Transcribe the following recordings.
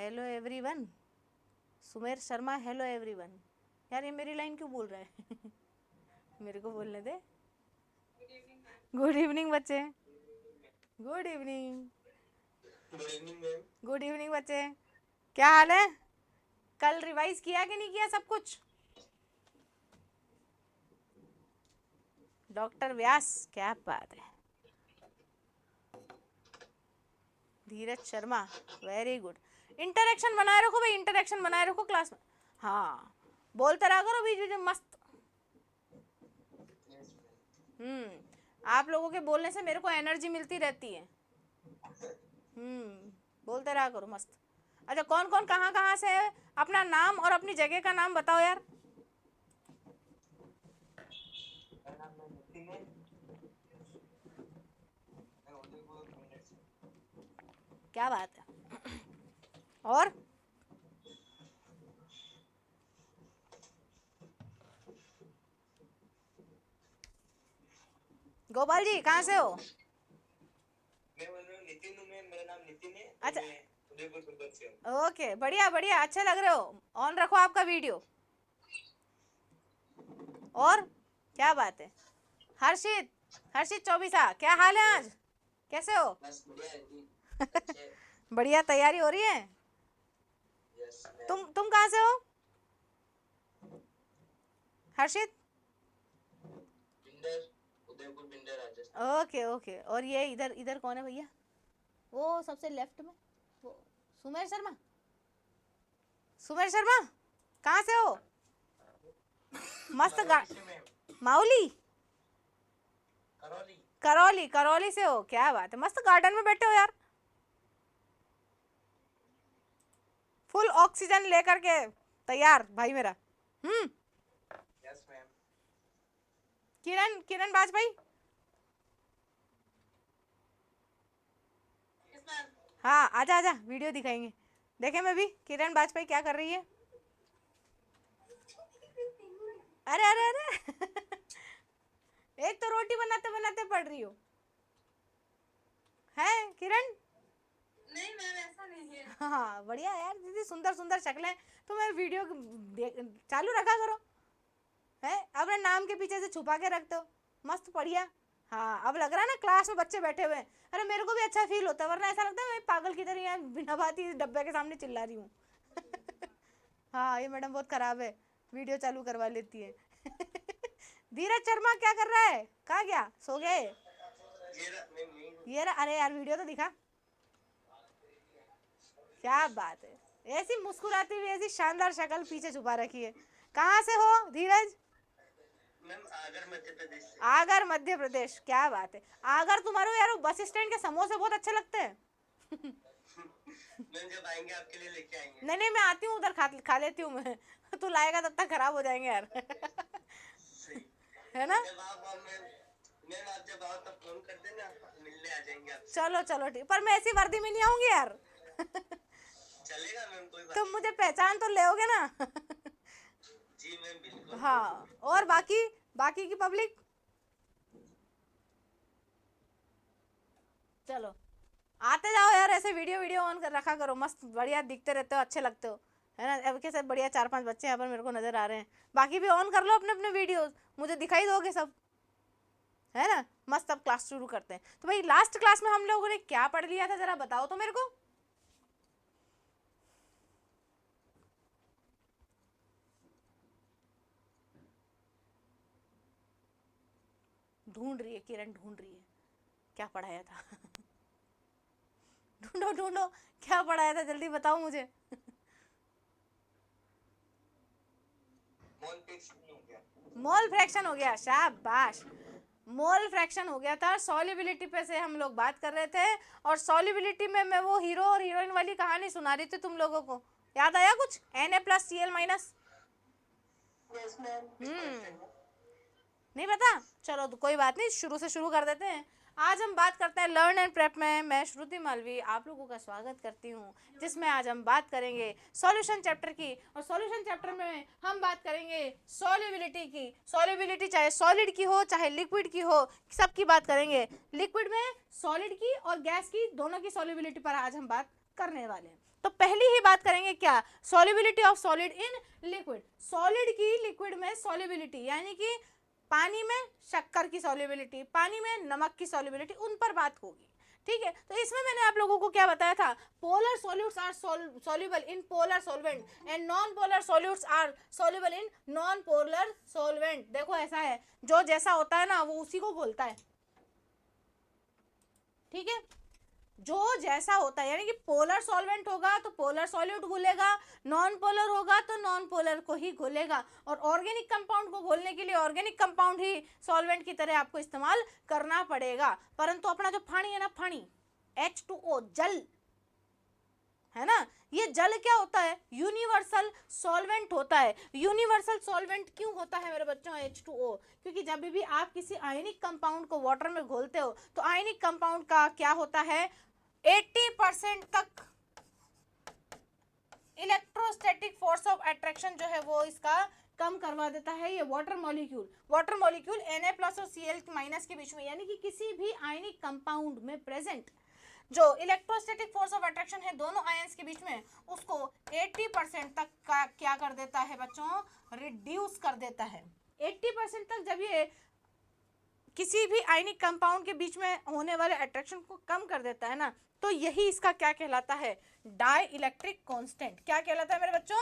Hello everyone, Sumer Sharma hello everyone. यार ये मेरी लाइन क्यों बोल रहा है? मेरे को बोलने दे। गुड इवनिंग बच्चे, good evening. Good evening ma'am. Good evening बच्चे, क्या हाल है? कल रिवाइज किया कि नहीं किया सब कुछ? डॉक्टर व्यास, क्या बात है। धीरज शर्मा, वेरी गुड। इंटरेक्शन बनाए रखो भाई, इंटरेक्शन बनाए रखो क्लास में। हाँ, बोलते रहा करो बीच बीच में मस्त। आप लोगों के बोलने से मेरे को एनर्जी मिलती रहती है। बोलते रहा करो मस्त। अच्छा, कौन कौन कहाँ कहाँ से है? अपना नाम और अपनी जगह का नाम बताओ यार। क्या बात है। और गोपाल जी कहाँ से हो? मैं बोल रहा हूँ नितिन हूँ, मैं, मेरा नाम नितिन है। अच्छा, मैं उदयपुर गुलबर्ग से हूँ। ओके, बढ़िया बढ़िया, अच्छे लग रहे हो। ऑन रखो आपका वीडियो। और क्या बात है। हर्षित, हर्षित चौबीसा, क्या हाल है आज? कैसे हो? बस बढ़िया है जी, अच्छे। बढ़िया, तैयारी हो रही है? Yes ma'am. तुम कहाँ से हो हर्षित? बिंदर, उदयपुर बिंदर राजस्थान। Okay okay. और ये इधर इधर कौन है भैया? वो सबसे लेफ्ट में, वो सुमेर शर्मा। सुमेर शर्मा कहाँ से हो? मस्त गा करौली से मैम। माउली, करौली। करौली, करौली से हो, क्या बात है। मस्त गार्डन में बैठे हो यार, फुल ऑक्सीजन लेकर के तैयार भाई मेरा। Yes ma'am. किरण, किरण बाजपेयी। हाँ, आजा आजा, वीडियो दिखाएंगे। देखे मैं भी किरण बाजपेयी क्या कर रही है। अरे अरे अरे एक तो रोटी बनाते बनाते पढ़ रही हो है किरण। नहीं मैम, ऐसा नहीं है। हाँ बढ़िया यार, दीदी सुंदर सुंदर शक्लें। तो मैं वीडियो चालू रखा करो, है अपने नाम के पीछे से छुपा के रखते हो। मस्त बढ़िया। हाँ, अब लग रहा है ना क्लास में बच्चे बैठे हुए हैं। अरे मेरे को भी अच्छा फील होता है, वरना ऐसा लगता है मैं पागल की तरह यहाँ बिना बात ही डब्बे के सामने चिल्ला रही हूँ। हाँ, ये मैडम बहुत खराब है, वीडियो चालू करवा लेती है। धीरज शर्मा क्या कर रहा है? कहाँ गया, सो गए? ये रहा, अरे यार वीडियो तो दिखा। क्या बात है, ऐसी मुस्कुराती हुई ऐसी शानदार शक्ल पीछे छुपा रखी है। कहाँ से हो धीरज? मैम आगर मध्य प्रदेश से। आगर मध्य प्रदेश, क्या बात है। आगर तुम्हारे यार बस स्टैंड के समोसे बहुत अच्छे लगते हैं। मैम जब आएंगे आपके लिए लेके आएंगे। नहीं नहीं, मैं आती हूँ उधर, खा लेती हूँ मैं। तू लाएगा तब तक खराब हो जाएंगे यार। सही है ना? जब आप मैम आप जब आओ तब फोन कर देना, मिलने आ जाएंगे आपसे। चलो चलो ठीक, पर मैं ऐसी वर्दी में नहीं आऊंगी यार। चलेगा मैम, कोई बात तुम नहीं। मुझे पहचान तो लोगे ना? जी मैम बिल्कुल। हाँ, और बाकी बाकी की पब्लिक, चलो आते जाओ यार, ऐसे वीडियो वीडियो ऑन कर रखा करो, मस्त बढ़िया दिखते रहते हो, अच्छे लगते हो, है ना। अब के साथ बढ़िया 4-5 बच्चे यहाँ पर मेरे को नजर आ रहे हैं। बाकी भी ऑन कर लो अपने अपने वीडियोस, मुझे दिखाई दोगे सब, है ना। मस्त, अब क्लास शुरू करते हैं। तो भाई लास्ट क्लास में हम लोगों ने क्या पढ़ लिया था, जरा बताओ तो मेरे को। ढूंढ रही है किरण, ढूंढ रही है क्या पढ़ाया था। ढूंढो ढूंढो, क्या पढ़ाया था, जल्दी बताओ मुझे। मोल फ्रैक्शन हो गया। मोल फ्रैक्शन हो गया, शाबाश। मोल फ्रैक्शन हो गया था। सॉल्युबिलिटी पे से हम लोग बात कर रहे थे, और सॉल्युबिलिटी में मैं वो हीरो और हीरोइन वाली कहानी सुना रही थी तुम लोगों को। याद आया कुछ? Na+Cl-। Yes ma'am. नहीं पता? चलो तो कोई बात नहीं, शुरू से शुरू कर देते हैं। आज हम बात करते हैं लर्न एंड प्रेप में। मैं श्रुति मालवी आप लोगों का स्वागत करती हूँ, जिसमें आज हम बात करेंगे सॉल्यूशन चैप्टर की। और सॉल्यूशन चैप्टर में हम बात करेंगे सॉल्युबिलिटी की। सॉल्युबिलिटी चाहे सॉलिड की हो चाहे लिक्विड की हो, सबकी बात करेंगे। लिक्विड में सॉलिड की और गैस की, दोनों की सॉल्युबिलिटी पर आज हम बात करने वाले हैं। तो पहली ही बात करेंगे क्या, solubility of solid in liquid, solid की लिक्विड में सॉल्युबिलिटी, यानी कि पानी में शक्कर की सॉल्युबिलिटी, पानी में नमक की सॉल्युबिलिटी, उन पर बात होगी। ठीक है, तो इसमें मैंने आप लोगों को क्या बताया था, polar solutes are soluble in polar solvent and non polar solutes are soluble in non polar solvent. देखो ऐसा है, जो जैसा होता है ना वो उसी को बोलता है। ठीक है, जो जैसा होता है, यानी कि पोलर सॉल्वेंट होगा तो पोलर सॉल्यूट घुलेगा, नॉन पोलर होगा तो नॉन पोलर को ही घुलेगा। और ऑर्गेनिक कंपाउंड को घोलने के लिए ऑर्गेनिक कंपाउंड ही सॉल्वेंट की तरह आपको इस्तेमाल करना पड़ेगा। परंतु अपना जो पानी है ना, पानी H2O, जल है ना, ये जल क्या होता है, यूनिवर्सल सॉल्वेंट होता है। यूनिवर्सल सॉल्वेंट क्यों होता है मेरे बच्चों H2O, क्योंकि जब भी आप किसी आयनिक कंपाउंड को वाटर में घोलते हो तो आयनिक कंपाउंड का क्या होता है, 80% तक इलेक्ट्रोस्टैटिक फोर्स ऑफ अट्रैक्शन जो है वो इसका कम करवा देता है। ये वाटर मॉलिक्यूल Na+ और Cl- के बीच में, यानी कि किसी भी आयनिक कंपाउंड में प्रेजेंट जो इलेक्ट्रोस्टैटिक फोर्स ऑफ अट्रैक्शन है दोनों आयंस के बीच में, उसको 80% तक का क्या कर देता है बच्चों, रिड्यूस कर देता है। 80% तक जब ये किसी भी आयनिक कंपाउंड के बीच में होने वाले अट्रैक्शन को कम कर देता है ना, तो यही इसका क्या कहलाता है, डाई इलेक्ट्रिक कांस्टेंट। क्या कहलाता है मेरे बच्चों,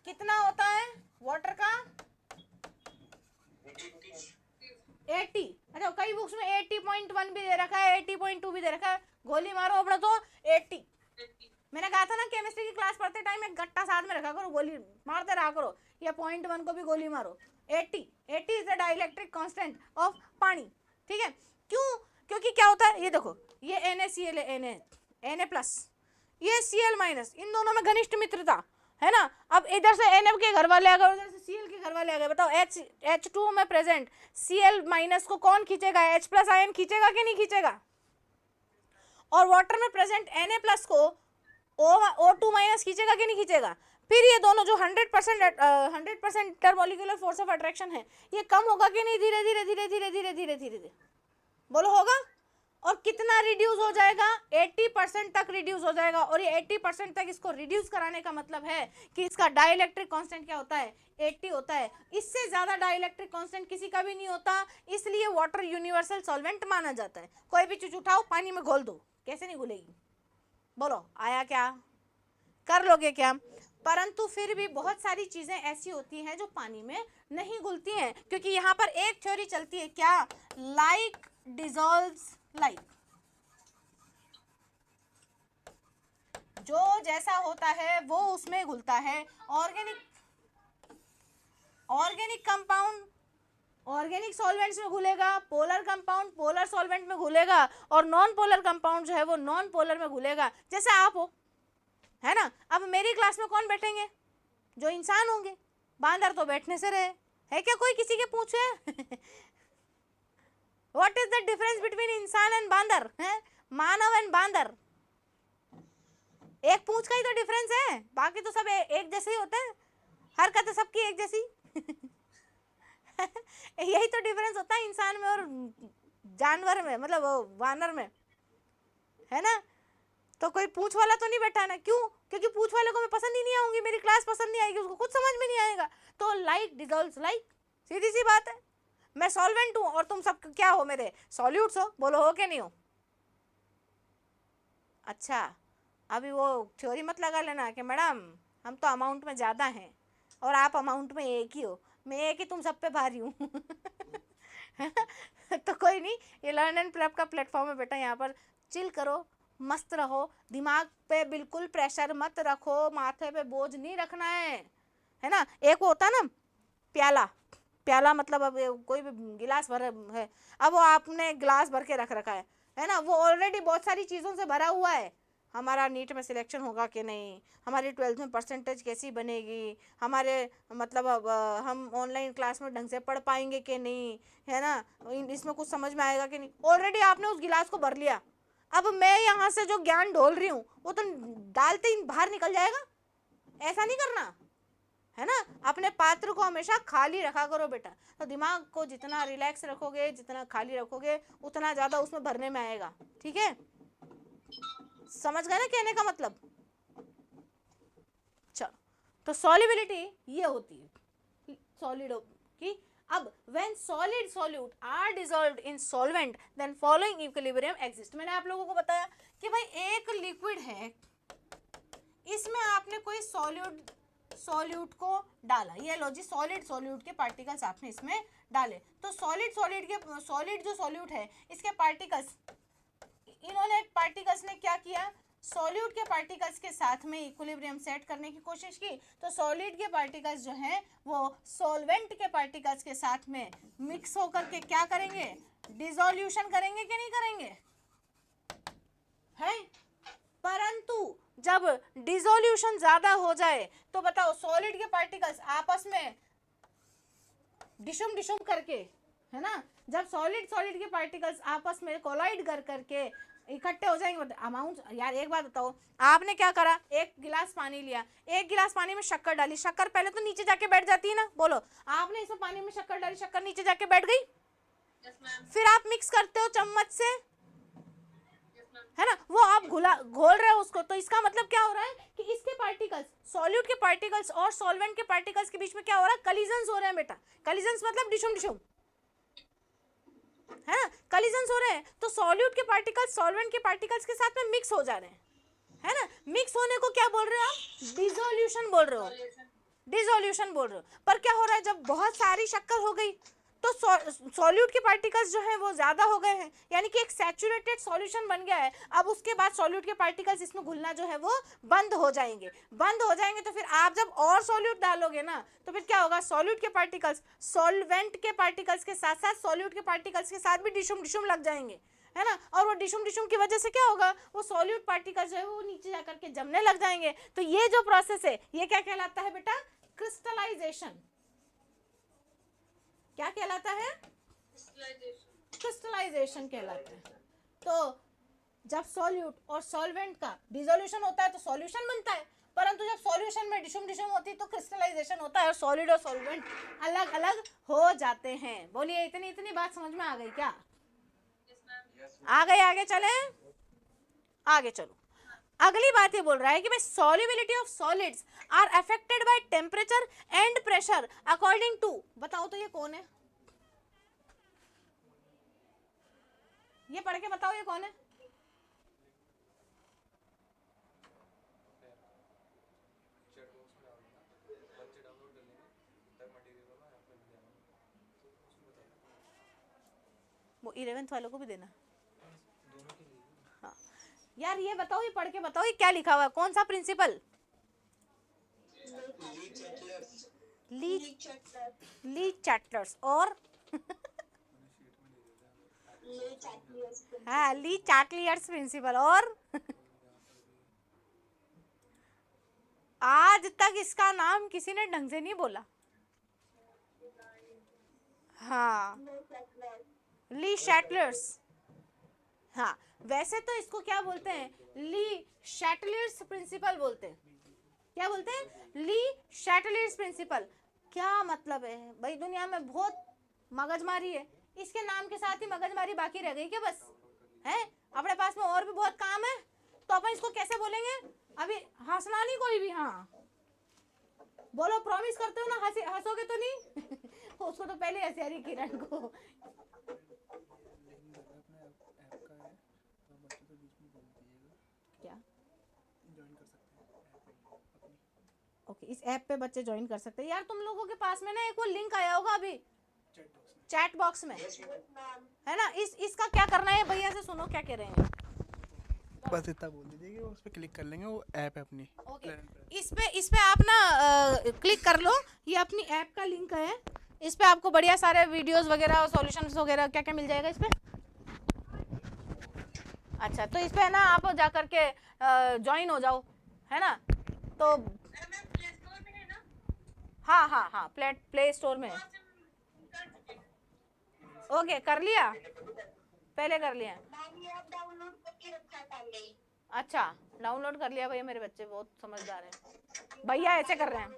कितना होता है वाटर का, 80। अच्छा, कई बुक्स में 80.1 भी दे रखा है, 80.2 भी दे रखा है, गोली मारो अपना तो 80। मैंने कहा था ना केमिस्ट्री की क्लास पढ़ते टाइम एक गट्टा साथ में रखा करो, गोली मारते रहा करो, या 0.1 को भी गोली मारो। 80 is the dielectric constant of पानी। ठीक है, क्यों, क्योंकि क्या होता है, ये देखो, ये NaCl है, Na+, ये Cl-, इन दोनों में घनिष्ठ मित्रता है ना। अब इधर से Na के घर वाले आ गए, उधर से Cl के घर वाले आ गए, बताओ H2 में प्रेजेंट Cl- को कौन खींचेगा, H+ आयन खींचेगा कि नहीं खींचेगा, और वाटर में प्रेजेंट Na+ को O2- खींचेगा कि नहीं खींचेगा। फिर ये दोनों जो 100% इंटरमॉलिक्यूलर फोर्स ऑफ अट्रैक्शन है, ये कम होगा कि नहीं, धीरे धीरे धीरे धीरे धीरे धीरे धीरे धीरे, बोलो होगा। और कितना रिड्यूस हो जाएगा, 80% तक रिड्यूस हो जाएगा। और ये 80% तक इसको रिड्यूस कराने का मतलब है कि इसका डाइलेक्ट्रिक कांस्टेंट क्या होता है, 80 होता है। इससे ज्यादा डाइलेक्ट्रिक कांस्टेंट किसी का भी नहीं होता, इसलिए वाटर यूनिवर्सल सॉल्वेंट माना जाता है। कोई भी चीज उठाओ पानी में घोल दो, कैसे नहीं घुलेगी, बोलो आया क्या, कर लोगे क्या। परंतु फिर भी बहुत सारी चीजें ऐसी होती हैं जो पानी में नहीं घुलती हैं, क्योंकि यहाँ पर एक थ्योरी चलती है, क्या, लाइक डिसॉल्व्स लाइक, जो जैसा होता है वो उसमें घुलता है। ऑर्गेनिक कंपाउंड ऑर्गेनिक सॉल्वेंट्स में घुलेगा, पोलर कंपाउंड पोलर सॉल्वेंट में घुलेगा, और नॉन पोलर कंपाउंड जो है वो नॉन पोलर में घुलेगा, जैसे आप हो, है ना। अब मेरी क्लास में कौन बैठेंगे, जो इंसान होंगे, बांदर तो बैठने से रहे, है क्या कोई किसी के पूछे what is the difference between इंसान एंड बांदर, है, मानव एंड बांदर, एक पूंछ का ही तो डिफरेंस है, बाकी तो सब एक जैसे ही होते हैं, हरकतें सबकी एक जैसी यही तो डिफरेंस होता है इंसान में और जानवर में, मतलब वानर में, है ना। तो कोई पूंछ वाला तो नहीं बैठा ना, क्यों, क्योंकि पूंछ वाले को मैं पसंद ही नहीं आऊंगी, मेरी क्लास पसंद नहीं आएगी, उसको कुछ समझ में नहीं आएगा। तो लाइक डिसॉल्व्स लाइक, सीधी सी बात है। मैं सॉल्वेंट हूं और तुम सब क्या हो, मेरे सॉल्यूट्स हो, बोलो हो क्या नहीं हो। अच्छा, अभी वो थ्योरी मत लगा लेना कि मैडम हम तो अमाउंट में ज़्यादा हैं और आप अमाउंट में एक ही हो, मैं एक ही तुम सब पे भारी हूँ तो कोई नहीं, ये लर्न एंड प्रेप का प्लेटफॉर्म है बेटा, यहाँ पर चिल करो, मस्त रहो, दिमाग पे बिल्कुल प्रेशर मत रखो, माथे पे बोझ नहीं रखना है ना। एक वो होता है ना प्याला मतलब अब कोई भी गिलास भर है, अब वो आपने गिलास भर के रख रखा है ना, वो ऑलरेडी बहुत सारी चीज़ों से भरा हुआ है। हमारा नीट में सिलेक्शन होगा कि नहीं, हमारी 12th में परसेंटेज कैसी बनेगी, हमारे मतलब अब हम ऑनलाइन क्लास में ढंग से पढ़ पाएंगे कि नहीं, है ना, इसमें कुछ समझ में आएगा कि नहीं, ऑलरेडी आपने उस गिलास को भर लिया। अब मैं यहाँ से जो ज्ञान ढोल रही हूँ वो तो डालते ही बाहर निकल जाएगा, ऐसा नहीं करना, है ना। अपने पात्र को हमेशा खाली रखा करो बेटा। तो दिमाग को जितना रिलैक्स रखोगे, जितना खाली रखोगे, उतना ज्यादा उसमें भरने में आएगा। ठीक है, समझ गए ना कहने का मतलब। चलो, तो सॉल्युबिलिटी ये होती है सॉलिड की। अब when solid solute are dissolved in solvent then following equilibrium exist. मैंने आप लोगों को बताया कि भाई एक लिक्विड है, इसमें आपने कोई सॉल्यूट को डाला, ये लो जी सॉलिड सॉल्यूट के पार्टिकल्स आपने इसमें डाले। तो सॉलिड जो सॉल्यूट है इसके पार्टिकल्स, इन्होंने पार्टिकल्स ने क्या किया, सॉल्यूट के पार्टिकल्स के साथ में इक्विलिब्रियम सेट करने की कोशिश की। तो सॉलिड के पार्टिकल्स जो हैं वो सॉल्वेंट के पार्टिकल्स के साथ में मिक्स होकर के क्या करेंगे, डिसोल्यूशन करेंगे कि नहीं करेंगे, है। परंतु जब डिसोल्यूशन ज्यादा हो जाए तो बताओ सॉलिड के पार्टिकल्स आपस में डिशुम डिशुम करके, है ना, जब सॉलिड के पार्टिकल्स आपस में कोलाइड कर करके इकट्ठे हो जाएंगे। अमाउंट यार एक बात बताओ, आपने क्या करा, एक गिलास पानी लिया, एक गिलास पानी में शक्कर डाली, शक्कर पहले तो नीचे जाके बैठ जाती है ना, बोलो। आपने इसमें पानी में शक्कर डाली, शक्कर नीचे जाके बैठ गई, फिर आप मिक्स करते हो चम्मच से, है ना, वो आप घोल रहे हो उसको। तो इसका मतलब क्या हो रहा है कि इसके पार्टिकल्स, सॉल्यूट के पार्टिकल्स और सॉल्वेंट के पार्टिकल्स के बीच में क्या हो रहा है, कलिजन्स हो रहे हैं बेटा। कलिजन्स मतलब डिशुम डिशुम, है ना, कलिजन्स हो रहे हैं। तो सॉल्यूट के पार्टिकल्स सॉल्वेंट के पार्टिकल्स के साथ में मिक्स हो जा रहे हैं, है ना। मिक्स होने को क्या बोल रहे हो आप, डिसोल्यूशन बोल रहे हो, डिसोल्यूशन बोल रहे हो। पर क्या हो रहा है, जब बहुत सारी शक्कर हो गई तो सॉल्यूट के पार्टिकल्स जो हैं वो ज्यादा हो गए हैं, यानी कि एक सैचुरेटेड सॉल्यूशन बन गया है। अब उसके बाद सॉल्यूट के पार्टिकल्स इसमें घुलना जो है वो बंद हो जाएंगे। तो फिर आप जब और सॉल्यूट डालोगे ना तो फिर क्या होगा, सॉल्यूट के पार्टिकल्स सॉल्वेंट के पार्टिकल्स के साथ साथ सॉल्यूट के पार्टिकल्स के साथ भी डिशुम डिशुम लग जाएंगे, है ना। और वो डिशुम डिशुम की वजह से क्या होगा, वो सॉल्यूट पार्टिकल्स जो है वो नीचे जाकर के जमने लग जाएंगे। तो ये जो प्रोसेस है ये क्या कहलाता है बेटा, क्रिस्टलाइजेशन। क्या कहलाता है, क्रिस्टलाइजेशन कहलाता है। तो जब सॉल्यूट और सॉल्वेंट का डिसोल्यूशन होता है तो सॉल्यूशन बनता है, परंतु जब सॉल्यूशन में डिशुम डिशुम होती है तो क्रिस्टलाइजेशन होता है और सॉलिड और सॉल्वेंट अलग अलग हो जाते हैं। बोलिए, इतनी बात समझ में आ गई क्या, आ गई। आगे चले, आगे चलो। अगली बात ये बोल रहा है कि भाई solubility of solids are affected by temperature and pressure according to, बताओ तो ये कौन है, ये पढ़ के बताओ ये कौन है। वो 11th वालों को भी देना। हाँ यार ये बताओ, ये पढ़ के बताओ ये क्या लिखा हुआ है, कौन सा प्रिंसिपल, ली चैटलर्स और हाँ ली चैटलियर्स प्रिंसिपल। और आज तक इसका नाम किसी ने ढंग से नहीं बोला। हाँ ली शैटलर्स, हाँ वैसे तो इसको क्या बोलते हैं, ली शैटलियर्स प्रिंसिपल बोलते हैं। क्या बोलते हैं, ली शैटलियर्स प्रिंसिपल। क्या मतलब है भाई, दुनिया में बहुत मगजमारी है, इसके नाम के साथ ही मगजमारी बाकी रह गई क्या बस, है। अपने पास में और भी बहुत काम है, तो अपन इसको कैसे बोलेंगे, अभी हंसना नहीं कोई भी, हाँ बोलो, प्रॉमिस करते हो ना, हंसोगे तो नहीं उसको तो पहले हंसी आ रही किरण को। क्या ओके, इस ऐप पे बच्चे ज्वाइन कर सकते हैं। यार तुम लोगों के पास में ना एक वो लिंक आया होगा अभी चैट बॉक्स में, है ना। इसका क्या करना है भैया से सुनो क्या कह रहे हैं, बस इतना बोल दीजिए कि उस पर क्लिक कर लेंगे, वो ऐप है अपनी। ओके इस पे आप ना क्लिक कर लो, ये अपनी ऐप का लिंक है, इस पे आपको बढ़िया सारे वीडियोस वगैरह और सॉल्यूशंस वगैरह क्या क्या मिल जाएगा इस पे। अच्छा तो इस पे ना आप जा कर के ज्वाइन हो जाओ, है ना। तो हाँ प्ले स्टोर में। ओके कर लिया, पहले कर लिया। अच्छा डाउनलोड कर लिया भैया, मेरे बच्चे बहुत समझदार हैं भैया, ऐसे कर रहे हैं।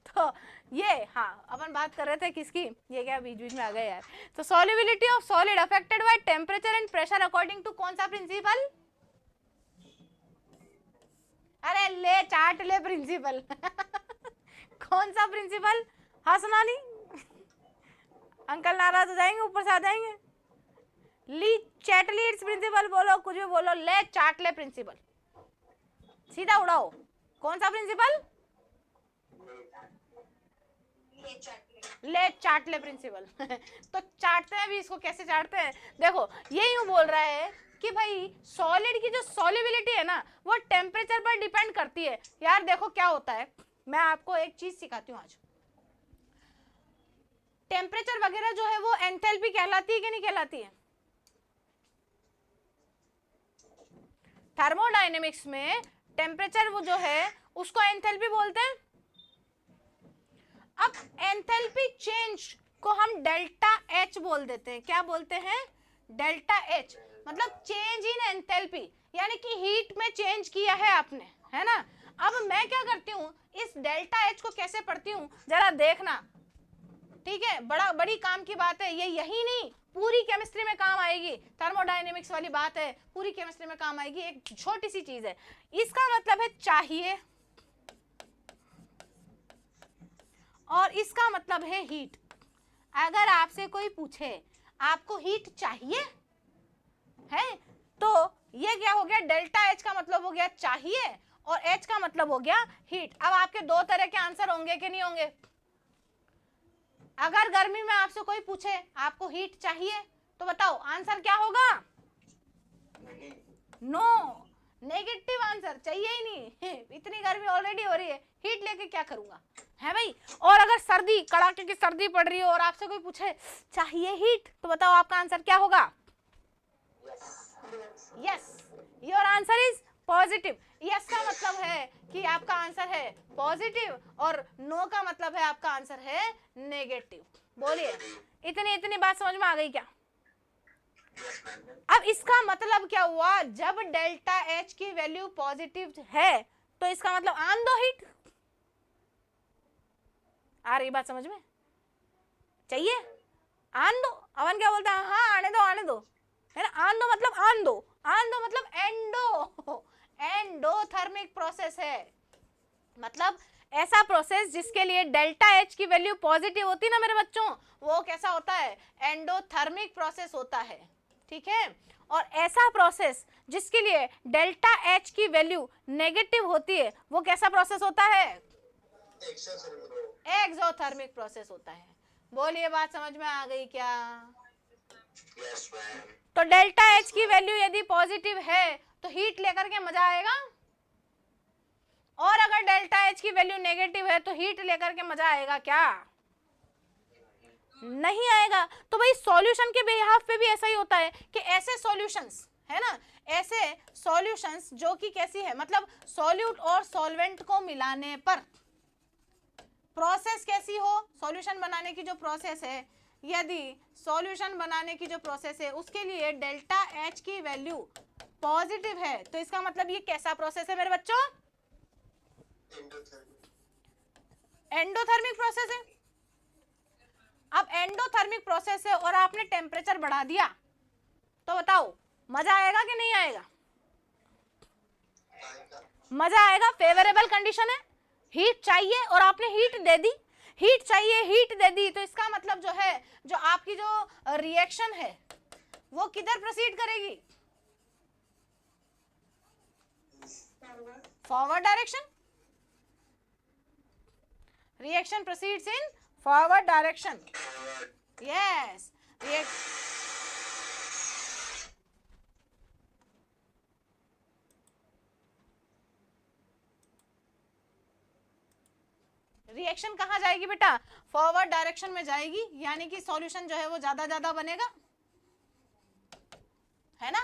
तो ये हाँ अपन बात कर रहे थे किसकी, ये क्या बीच बीच में आ गया यार। तो solubility of solid affected by temperature and pressure according to कौन सा प्रिंसिपल? अरे ले चाट ले प्रिंसिपल कौन सा प्रिंसिपल? हंसना नहीं अंकल नाराज हो जाएंगे, ऊपर से आ जाएंगे। ली चैटलीट्स प्रिंसिपल बोलो, कुछ भी बोलो, ले चाट ले प्रिंसिपल, सीधा उड़ाओ। कौन सा प्रिंसिपल? ले चाट ले प्रिंसिपल तो चाटते हैं भी इसको, कैसे चाटते हैं देखो, ये यूं बोल रहा है कि भाई सॉलिड की जो सॉल्युबिलिटी है ना वो टेम्परेचर पर डिपेंड करती है। यार देखो क्या होता है, मैं आपको एक चीज सिखाती हूँ आज। टेम्परेचर वगैरह जो है वो एंथैल्पी कहलाती है कि नहीं कहलाती है? थर्मोडायनेमिक्स में टेम्परेचर वो जो है उसको एंथैल्पी बोलते हैं। अब एंथैल्पी चेंज को हम डेल्टा एच बोल देते हैं। क्या बोलते हैं? डेल्टा एच, मतलब चेंज इन एंथैल्पी, यानी कि हीट में चेंज किया है आपने, है ना। अब मैं क्या करती हूँ, इस डेल्टा एच को कैसे पढ़ती हूँ जरा देखना, ठीक है। बड़ी काम की बात है ये, यही नहीं पूरी केमिस्ट्री में काम आएगी। थर्मोडायनेमिक्स वाली बात है, पूरी केमिस्ट्री में काम आएगी। एक छोटी सी चीज है, इसका मतलब है चाहिए और इसका मतलब है हीट। अगर आपसे कोई पूछे आपको हीट चाहिए है, तो ये क्या हो गया, डेल्टा एच का मतलब हो गया चाहिए और एच का मतलब हो गया हीट। अब आपके दो तरह के आंसर होंगे कि नहीं होंगे? अगर गर्मी में आपसे कोई पूछे आपको हीट चाहिए तो बताओ आंसर क्या होगा? नो, नेगेटिव आंसर, चाहिए ही नहीं इतनी गर्मी ऑलरेडी हो रही है, हीट लेके क्या करूंगा, है भाई। और अगर सर्दी, कड़ाके की सर्दी पड़ रही हो और आपसे कोई पूछे चाहिए हीट, तो बताओ आपका आंसर क्या होगा? Yes, your answer is positive. Yes का मतलब है कि आपका आंसर है पॉजिटिव और नो का मतलब है आपका आंसर है नेगेटिव। बोलिए, इतनी बात समझ में आ गई क्या? अब इसका मतलब क्या हुआ, जब डेल्टा एच की वैल्यू पॉजिटिव है तो इसका मतलब आन दो हीट। आ रही बात समझ में? चाहिए आन दो, अवन क्या बोलता है, हाँ आने दो, है ना। आन दो मतलब आन दो, आन दो मतलब एंडोथर्मिक प्रोसेस है, मतलब ऐसा प्रोसेस जिसके लिए डेल्टा एच की वैल्यू पॉजिटिव होती है ना मेरे बच्चों, वो कैसा होता है, एंडोथर्मिक प्रोसेस होता है, ठीक है। और ऐसा प्रोसेस जिसके लिए डेल्टा एच की वैल्यू नेगेटिव होती है वो कैसा प्रोसेस होता है? एक्सोथर्मिक प्रोसेस होता है। बोलिए, बात समझ में आ गई क्या? Yes ma'am. तो डेल्टा एच की वैल्यू यदि पॉजिटिव है तो हीट लेकर के मजा आएगा, और अगर डेल्टा एच की वैल्यू नेगेटिव है तो हीट लेकर के मजा आएगा क्या? नहीं आएगा। तो भाई सॉल्यूशन के बिहाफ पे भी ऐसा ही होता है कि ऐसे सॉल्यूशंस, है ना, ऐसे सॉल्यूशंस जो कि कैसी है, मतलब सॉल्यूट और सॉल्वेंट को मिलाने पर प्रोसेस कैसी हो, सॉल्यूशन बनाने की जो प्रोसेस है, यदि सॉल्यूशन बनाने की जो प्रोसेस है उसके लिए डेल्टा एच की वैल्यू पॉजिटिव है तो इसका मतलब ये कैसा प्रोसेस है मेरे बच्चों? एंडोथर्मिक प्रोसेस है। अब एंडोथर्मिक प्रोसेस है और आपने टेम्परेचर बढ़ा दिया तो बताओ मजा आएगा कि नहीं आएगा? मजा आएगा, फेवरेबल कंडीशन है, हीट चाहिए और आपने हीट दे दी, हीट चाहिए हीट दे दी, तो इसका मतलब जो है, जो आपकी जो रिएक्शन है वो किधर प्रोसीड करेगी? Forward direction. Reaction proceeds in forward direction. Yes, reaction कहाँ जाएगी बेटा? फॉरवर्ड डायरेक्शन में जाएगी, यानी कि सॉल्यूशन जो है वो ज्यादा बनेगा, है ना।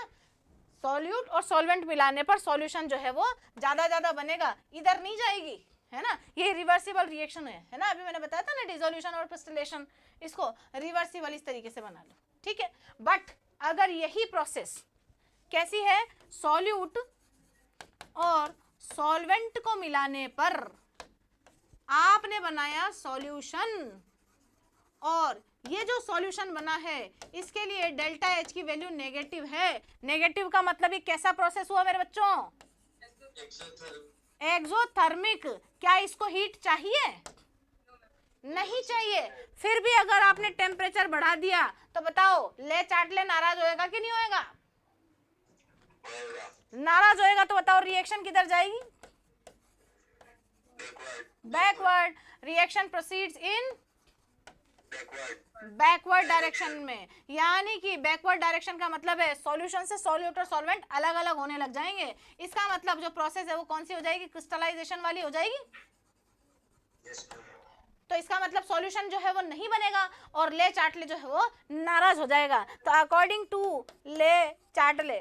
सॉल्यूट और सॉल्वेंट मिलाने पर सॉल्यूशन जो है वो ज्यादा बनेगा, इधर नहीं जाएगी, है ना। ये रिवर्सिबल रिएक्शन है ना। अभी मैंने बताया था ना डिसोल्यूशन और क्रिस्टलेशन, इसको रिवर्सिबल इस तरीके से बना लो, ठीक है। बट अगर यही प्रोसेस कैसी है, सॉल्यूट और सॉल्वेंट को मिलाने पर आपने बनाया सॉल्यूशन, और ये जो सॉल्यूशन बना है इसके लिए डेल्टा एच की वैल्यू नेगेटिव है। नेगेटिव का मतलब ये कैसा प्रोसेस हुआ मेरे बच्चों? एक्सोथर्मिक। क्या इसको हीट चाहिए? नहीं चाहिए। फिर भी अगर आपने टेम्परेचर बढ़ा दिया तो बताओ, ले चाट ले नाराज होएगा कि नहीं होएगा? नाराज होएगा तो बताओ रिएक्शन किधर जाएगी? बैकवर्ड। रिएक्शन प्रोसीड्स इन बैकवर्ड डायरेक्शन में, यानी कि बैकवर्ड डायरेक्शन का मतलब है सॉल्यूशन से सॉल्यूट और सॉल्वेंट अलग अलग होने लग जाएंगे। इसका मतलब जो प्रोसेस है वो कौन सी हो जाएगी? क्रिस्टलाइजेशन वाली हो जाएगी। तो इसका मतलब सॉल्यूशन जो है वो नहीं बनेगा और ले चाट ले जो है वो नाराज हो जाएगा। तो अकॉर्डिंग टू ले चाट ले,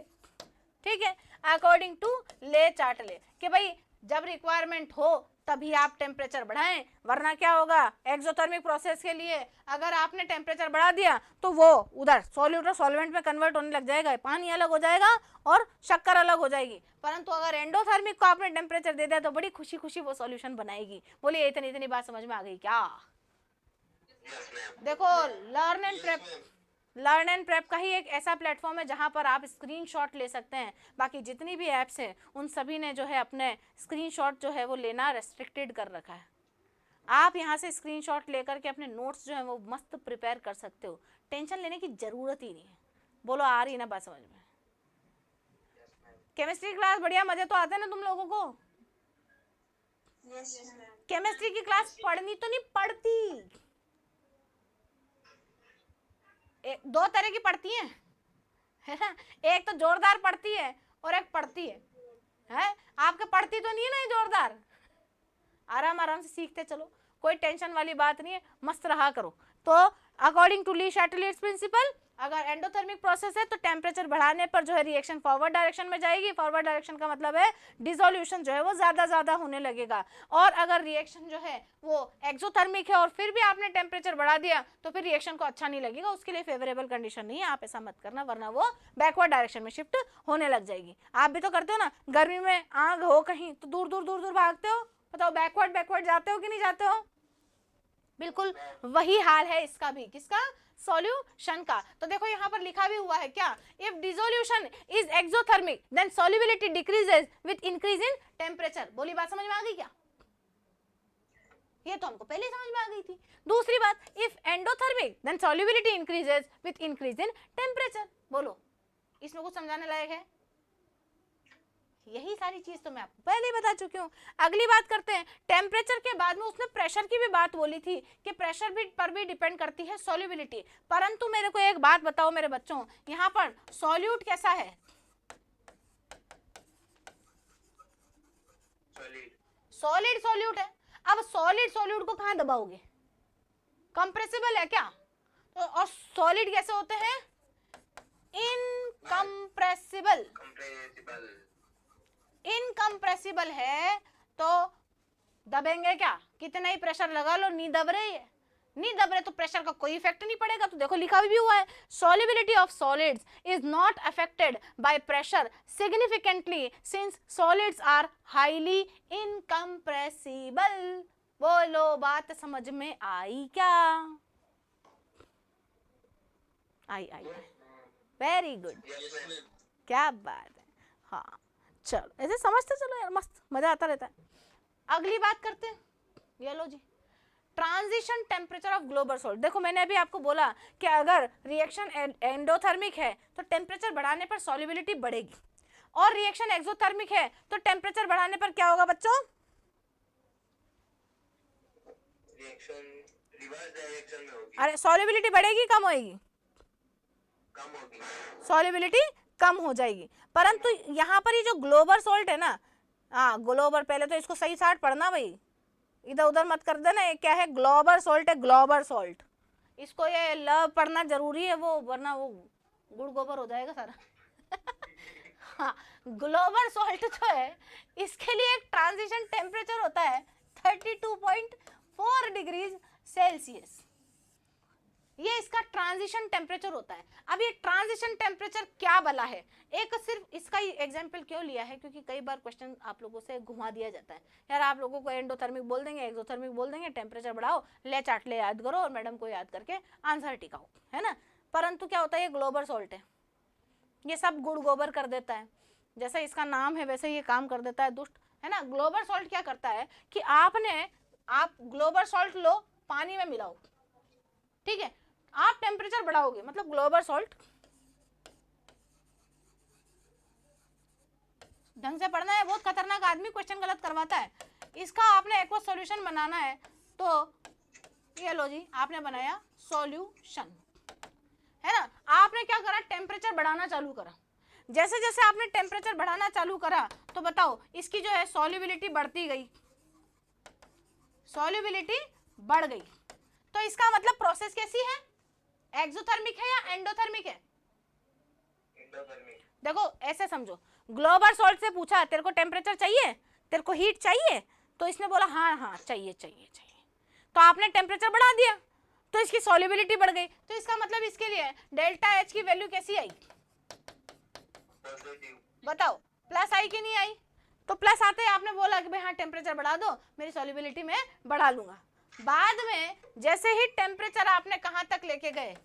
ठीक है, अकॉर्डिंग टू ले चाट ले कि भाई जब रिक्वायरमेंट हो तभी आप टेम्परेचर बढ़ाएं, वरना क्या होगा? एक्सोथर्मिक प्रोसेस के लिए अगर आपने टेम्परेचर बढ़ा दिया तो वो उधर सॉल्यूट और सॉल्वेंट में कन्वर्ट होने लग जाएगा, पानी अलग हो जाएगा और शक्कर अलग हो जाएगी। परंतु अगर एंडोथर्मिक को आपने टेम्परेचर दे दिया तो बड़ी खुशी खुशी वो सॉल्यूशन बनाएगी। बोलिए इतनी इतनी बात समझ में आ गई क्या? देखो लर्न एंड प्रेप का ही एक ऐसा प्लेटफॉर्म है जहां पर आप स्क्रीनशॉट ले सकते हैं। बाकी जितनी भी ऐप्स हैं उन सभी ने जो है अपने स्क्रीनशॉट जो है वो लेना रेस्ट्रिक्टेड कर रखा है। आप यहां से स्क्रीनशॉट लेकर के अपने नोट्स जो है वो मस्त प्रिपेयर कर सकते हो, टेंशन लेने की जरूरत ही नहीं है। बोलो आ रही ना बात समझ में? केमिस्ट्री क्लास बढ़िया, मजे तो आते हैं ना तुम लोगों को? केमिस्ट्री की क्लास पढ़नी तो नहीं पड़ती, दो तरह की पढ़ती हैं, है ना? एक तो जोरदार पढ़ती है और एक पढ़ती है? आपके पढ़ती तो नहीं है ना ये जोरदार? आराम आराम से सीखते चलो, कोई टेंशन वाली बात नहीं है, मस्त रहा करो। तो अकॉर्डिंग टू ली शैटेलाइट प्रिंसिपल अगर एंडोथर्मिक प्रोसेस है तो टेम्परेचर बढ़ाने पर जो है रिएक्शन फॉरवर्ड डायरेक्शन में जाएगी। फॉरवर्ड डायरेक्शन का मतलब है डिसोल्यूशन जो है वो ज्यादा होने लगेगा। और अगर रिएक्शन जो है वो एक्सोथर्मिक है और फिर भी आपने टेम्परेचर बढ़ा दिया तो फिर रिएक्शन को अच्छा नहीं लगेगा, उसके लिए फेवरेबल कंडीशन नहीं है। आप ऐसा मत करना वरना वो बैकवर्ड डायरेक्शन में शिफ्ट होने लग जाएगी। आप भी तो करते हो ना, गर्मी में आग हो कहीं तो दूर दूर भागते हो, बताओ बैकवर्ड जाते हो कि नहीं जाते हो? बिल्कुल वही हाल है इसका भी। किसका? सॉल्यूशन का। तो देखो यहाँ पर लिखा भी हुआ है क्या? If dissolution is exothermic then solubility decreases with increase in temperature. बोली बात समझ में आ गई क्या? ये तो हमको पहले समझ में आ गई थी। दूसरी बात, if endothermic then solubility increases with increase in temperature. बोलो इसमें कुछ समझाने लायक है? यही सारी चीज तो मैं आपको पहले ही बता चुकी हूँ। अगली बात करते हैं, टेम्परेचर के बाद में उसने प्रेशर की भी बात बोली थी कि प्रेशर भी पर भी डिपेंड करती है सॉल्युबिलिटी। परंतु मेरे को एक बात बताओ मेरे बच्चों, यहाँ पर सॉल्यूट कैसा है? सॉलिड सॉल्यूट है। अब सॉलिड सॉल्यूट को कहाँ दबाओगे? कंप्रेसिबल है क्या? तो और सॉलिड कैसे होते हैं? इनकम्प्रेसिबल। इनकम्प्रेसिबल है तो दबेंगे क्या? कितना ही प्रेशर लगा लो नहीं दब रही है, नहीं दब रहे तो प्रेशर का कोई इफेक्ट नहीं पड़ेगा। तो देखो लिखा भी हुआ है, solubility of solids is not affected by pressure significantly since solids are highly incompressible. बोलो बात समझ में आई क्या? आई वेरी गुड, क्या बात है। हाँ चलो ऐसे समझते चलो यार, मस्त मजा आता रहता है। अगली बात करते हैं, ये लो जी, transition temperature of Glauber salt. देखो मैंने अभी आपको बोला कि अगर रिएक्शन एंडोथर्मिक है तो टेम्परेचर बढ़ाने पर सॉल्युबिलिटी बढ़ेगी, और रिएक्शन एक्सोथर्मिक है तो टेम्परेचर बढ़ाने पर क्या होगा बच्चों? रिएक्शन रिवर्स डायरेक्शन में होगी। अरे सॉल्युबिलिटी बढ़ेगी कम होगी? कम होगी। सॉल्युबिलिटी कम हो जाएगी। परंतु यहाँ पर ये जो ग्लोबल सॉल्ट है ना, हाँ ग्लोबल, पहले तो इसको सही साट पढ़ना भाई, इधर उधर मत कर देना। ये क्या है? ग्लोबल सॉल्ट है, ग्लोबल सॉल्ट। इसको ये ल पढ़ना जरूरी है वो, वरना वो गुड़ गोबर हो जाएगा सारा। हाँ ग्लोबल सॉल्ट जो है इसके लिए एक ट्रांजिशन टेम्परेचर होता है 32.4 डिग्रीज सेल्सियस। ये इसका ट्रांजिशन टेम्परेचर होता है। अब ये ट्रांजिशन टेम्परेचर क्या बला है? एक सिर्फ इसका ही एग्जाम्पल क्यों लिया है, क्योंकि कई बार क्वेश्चन आप लोगों से घुमा दिया जाता है, यार आप लोगों को एंडोथर्मिक बोल देंगे, एक्सोथर्मिक बोल देंगे, टेम्परेचर बढ़ाओ, ले चाट ले याद करो और मैडम को याद करके आंसर टिकाओ, है ना। परंतु क्या होता है, ये ग्लोबल सॉल्ट है, ये सब गुड़ गोबर कर देता है, जैसा इसका नाम है वैसे ये काम कर देता है, दुष्ट, है ना। ग्लोबल सॉल्ट क्या करता है कि आप ग्लोबल सॉल्ट लो, पानी में मिलाओ, ठीक है, आप टेम्परेचर बढ़ाओगे, मतलब ग्लोबल सॉल्ट, ढंग से पढ़ना है, बहुत खतरनाक आदमी क्वेश्चन गलत करवाता है। इसका आपने एक्वा सॉल्यूशन बनाना है तो ये लो जी, आपने बनाया सॉल्यूशन, है ना। आपने क्या करा, टेम्परेचर बढ़ाना चालू करा, जैसे जैसे आपने टेम्परेचर बढ़ाना चालू करा तो बताओ इसकी जो है सॉल्युबिलिटी बढ़ती गई, सॉल्युबिलिटी बढ़ गई, तो इसका मतलब प्रोसेस कैसी है, एक्सोथर्मिक है या एंडोथर्मिक है। देखो ऐसे समझो, ग्लोबल सॉल्ट से पूछा तेरे को टेम्परेचर चाहिए, तेरे को हीट चाहिए, तो इसने बोला हाँ हाँ चाहिए चाहिए चाहिए, तो आपने टेम्परेचर बढ़ा दिया तो इसकी सॉल्युबिलिटी बढ़ गई, तो इसका मतलब इसके लिए डेल्टा एच की वैल्यू कैसी आई, बताओ प्लस आई कि नहीं आई। तो प्लस आते ही आपने बोला कि भाई हाँ टेम्परेचर बढ़ा दो, मेरी सॉल्युबिलिटी में बढ़ा लूंगा। बाद में जैसे ही टेम्परेचर आपने कहाँ तक लेके गए,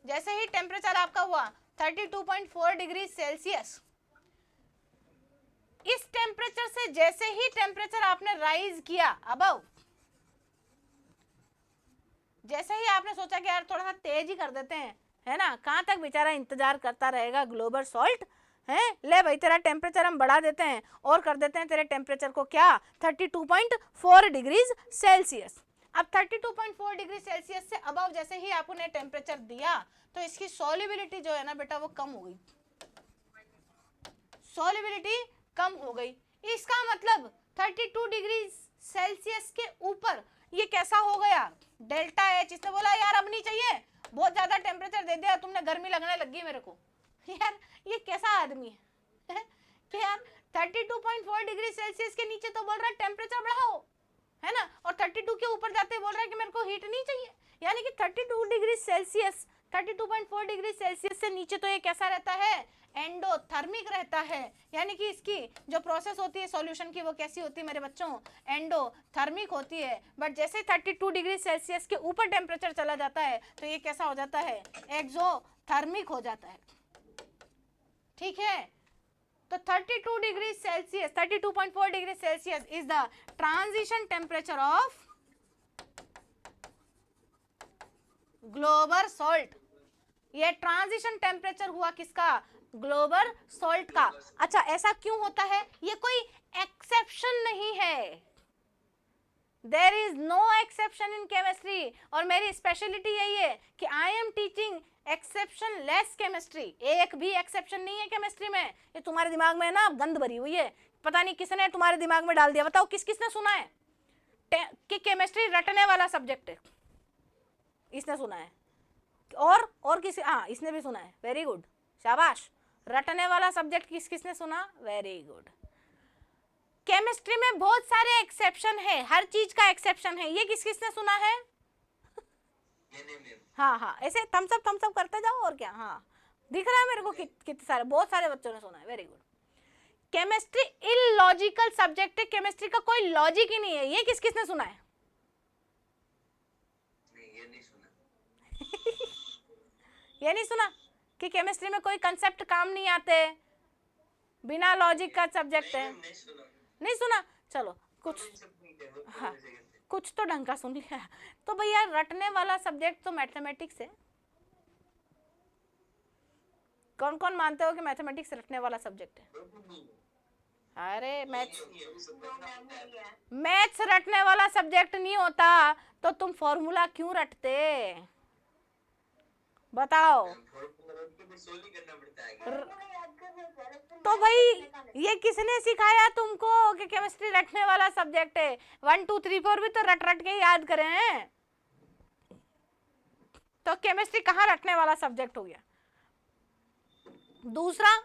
जैसे ही टेम्परेचर आपका हुआ 32.4 डिग्री सेल्सियस, इस टेम्परेचर से जैसे ही टेम्परेचर आपने राइज किया अबव, जैसे ही आपने सोचा कि यार थोड़ा सा तेज ही कर देते हैं, है ना, कहाँ तक बेचारा इंतजार करता रहेगा ग्लोबल सॉल्ट, है, ले भाई तेरा टेम्परेचर हम बढ़ा देते हैं और कर देते हैं तेरे टेम्परेचर को क्या 32.4 डिग्रीज सेल्सियस। अब 32.4 डिग्री सेल्सियस से अबव जैसे ही आपने टेम्परेचर दिया तो इसकी सॉल्युबिलिटी जो है ना बेटा वो कम हो गई, सॉल्युबिलिटी कम हो गई। इसका मतलब 32 डिग्री सेल्सियस के ऊपर ये कैसा हो गया, डेल्टा एच। इसने बोला यार अब नहीं चाहिए, बहुत ज्यादा टेम्परेचर दे दिया तुमने, गर्मी लगने लगी मेरे को। यार ये कैसा आदमी है कि यार 32.4 डिग्री सेल्सियस के नीचे तो बोल रहा है टेम्परेचर बढ़ाओ, है ना, और 32 के ऊपर जाते बोल रहा है कि मेरे को हीट नहीं चाहिए। यानी कि 32 डिग्री सेल्सियस, 32.4 डिग्री सेल्सियस से नीचे तो ये कैसा रहता है, एंडोथर्मिक रहता है। यानी कि इसकी जो प्रोसेस होती है सॉल्यूशन की वो कैसी होती है मेरे बच्चों, एंडोथर्मिक होती है। बट जैसे 32 डिग्री सेल्सियस के ऊपर टेम्परेचर चला जाता है तो ये कैसा हो जाता है, एक्सोथर्मिक हो जाता है, ठीक है। तो 32 degree Celsius, 32.4 degree Celsius is the transition temperature of Glauber salt. ये ट्रांजिशन टेम्परेचर हुआ किसका, ग्लोबल सॉल्ट का। अच्छा ऐसा क्यों होता है, ये कोई एक्सेप्शन नहीं है, there is no exception in chemistry. और मेरी स्पेशलिटी यही है कि I am teaching exception less chemistry, एक भी एक्सेप्शन नहीं है केमिस्ट्री में। ये तुम्हारे दिमाग में ना गंद भरी हुई है, पता नहीं किसने तुम्हारे दिमाग में डाल दिया। बताओ किस किसने सुना है कि केमिस्ट्री रटने वाला सब्जेक्ट है, इसने सुना है, और किसी, हाँ इसने भी सुना है, वेरी गुड, शाबाश। रटने वाला सब्जेक्ट किस किसने सुना, वेरी गुड। केमिस्ट्री में बहुत सारे एक्सेप्शन है, हर चीज का एक्सेप्शन है, ये किस किसने सुना है। हाँ हाँ ऐसे थम्स अप करते जाओ, और क्या, हाँ दिख रहा है मेरे को कितने सारे, बहुत सारे बच्चों ने सुना है, very good. Chemistry illogical subject है, केमिस्ट्री का कोई लॉजिक ही नहीं है, ये किस किसने सुना है। ये नहीं सुना ये नहीं सुना कि केमिस्ट्री में कोई कंसेप्ट काम नहीं आते, बिना लॉजिक का सब्जेक्ट है, नहीं सुना। चलो कुछ, हाँ कुछ तो ढंग का सुन लिया। तो भैया रटने वाला सब्जेक्ट तो मैथमेटिक्स है। कौन कौन मानते हो कि मैथमेटिक्स रटने वाला सब्जेक्ट है। अरे मैथ्स रटने वाला सब्जेक्ट नहीं होता तो तुम फॉर्मूला क्यों रटते, बताओ। तो भाई ये किसने सिखाया तुमको कि केमिस्ट्री रटने वाला सब्जेक्ट है। 1 2 3 4 भी तो रट रट के याद करे हैं, तो केमिस्ट्री कहाँ रटने वाला सब्जेक्ट हो गया। दूसरा,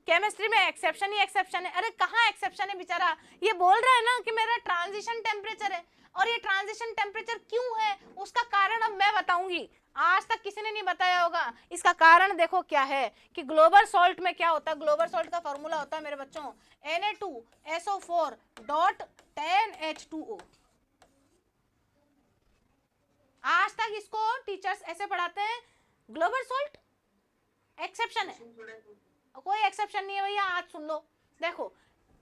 केमिस्ट्री में एक्सेप्शन ही एक्सेप्शन है। अरे कहाँ एक्सेप्शन है बेचारा, ये बोल रहा है ना कि मेरा ट्रांजिशन टेम्परेचर है, और ये ट्रांजिशन टेम्परेचर क्यों है उसका कारण अब मैं बताऊंगी, आज तक किसी ने नहीं बताया होगा। इसका कारण देखो क्या है कि ग्लोबल सॉल्ट में क्या होता है, ग्लोबल सॉल्ट का फॉर्मूला होता है मेरे बच्चों Na2SO4.10H2O। आज तक इसको टीचर्स ऐसे पढ़ाते हैं, ग्लोबल सॉल्ट एक्सेप्शन है, कोई एक्सेप्शन नहीं है भैया। आज सुन लो, देखो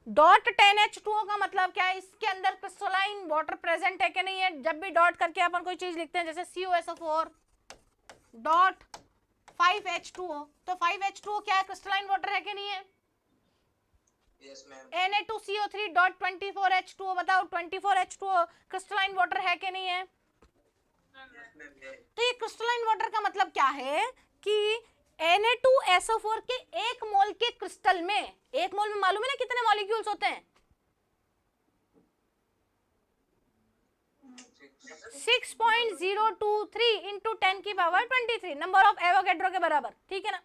.10H2O का मतलब क्या है, इसके अंदर क्रिस्टलाइन वाटर प्रेजेंट है कि नहीं है। जब भी डॉट करके अपन कोई चीज लिखते हैं जैसे CuSO4.5H2O, तो 5H2O क्या है, क्रिस्टलाइन वाटर है कि नहीं है। Yes ma'am. Na2CO3.24H2O, बताओ 24H2O क्रिस्टलाइन वाटर है कि नहीं है। तो ये क्रिस्टलाइन वाटर का मतलब क्या है कि Na2SO4 के 1 मोल के क्रिस्टल में, 1 मोल में मालूम है ना कितने मॉलिक्यूल्स होते हैं, 6.023 इंटू 10 की पावर 23 नंबर ऑफ एवोगैड्रो के बराबर, ठीक है ना।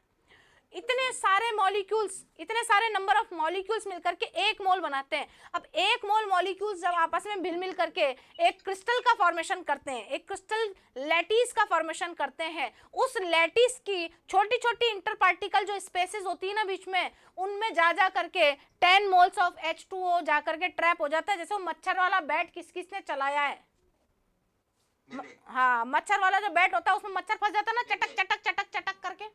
इतने सारे मॉलिक्यूल्स, इतने सारे नंबर ऑफ मॉलिक्यूल्स मिलकर के 1 मोल बनाते हैं। अब 1 मोल मॉलिक्यूल्स जब आपस में मिल करके एक क्रिस्टल का फॉर्मेशन करते हैं, एक क्रिस्टल लैटिस का फॉर्मेशन करते हैं, उस लैटिस की छोटी छोटी इंटर पार्टिकल जो स्पेसेस होती है ना बीच में, उनमें जा करके 10 मोल्स ऑफ H2O जा करके ट्रैप हो जाता है। जैसे वो मच्छर वाला बैट किसने चलाया है, हाँ मच्छर वाला जो बैट होता है उसमें मच्छर फंस जाता है ना, चटक चटक चटक चटक करके,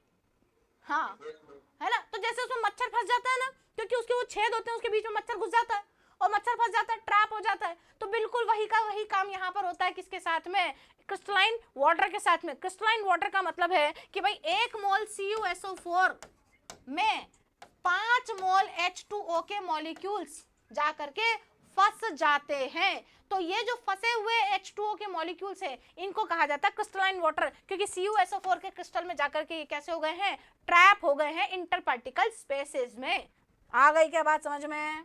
हाँ है ना। तो जैसे उसमें मच्छर फंस जाता है ना, क्योंकि उसके वो छेद होते हैं, उसके बीच में मच्छर घुस जाता है और मच्छर फंस जाता है, ट्रैप हो जाता है। तो बिल्कुल वही का वही काम यहाँ पर होता है, किसके साथ में, क्रिस्टलाइन वाटर के साथ में। क्रिस्टलाइन वाटर का मतलब है कि भाई 1 मोल CuSO4 में 5 मोल H2O के मॉलिक्यूल्स जा करके फंस जाते हैं। तो ये जो फंसे हुए H2O के मॉलिक्यूल्स है, इनको कहा जाता है क्रिस्टलाइन वाटर, क्योंकि CuSO4 के क्रिस्टल में जाकर के ये कैसे हो गए हैं, ट्रैप हो गए हैं इंटर पार्टिकल स्पेसेस में। आ गई क्या बात समझ में।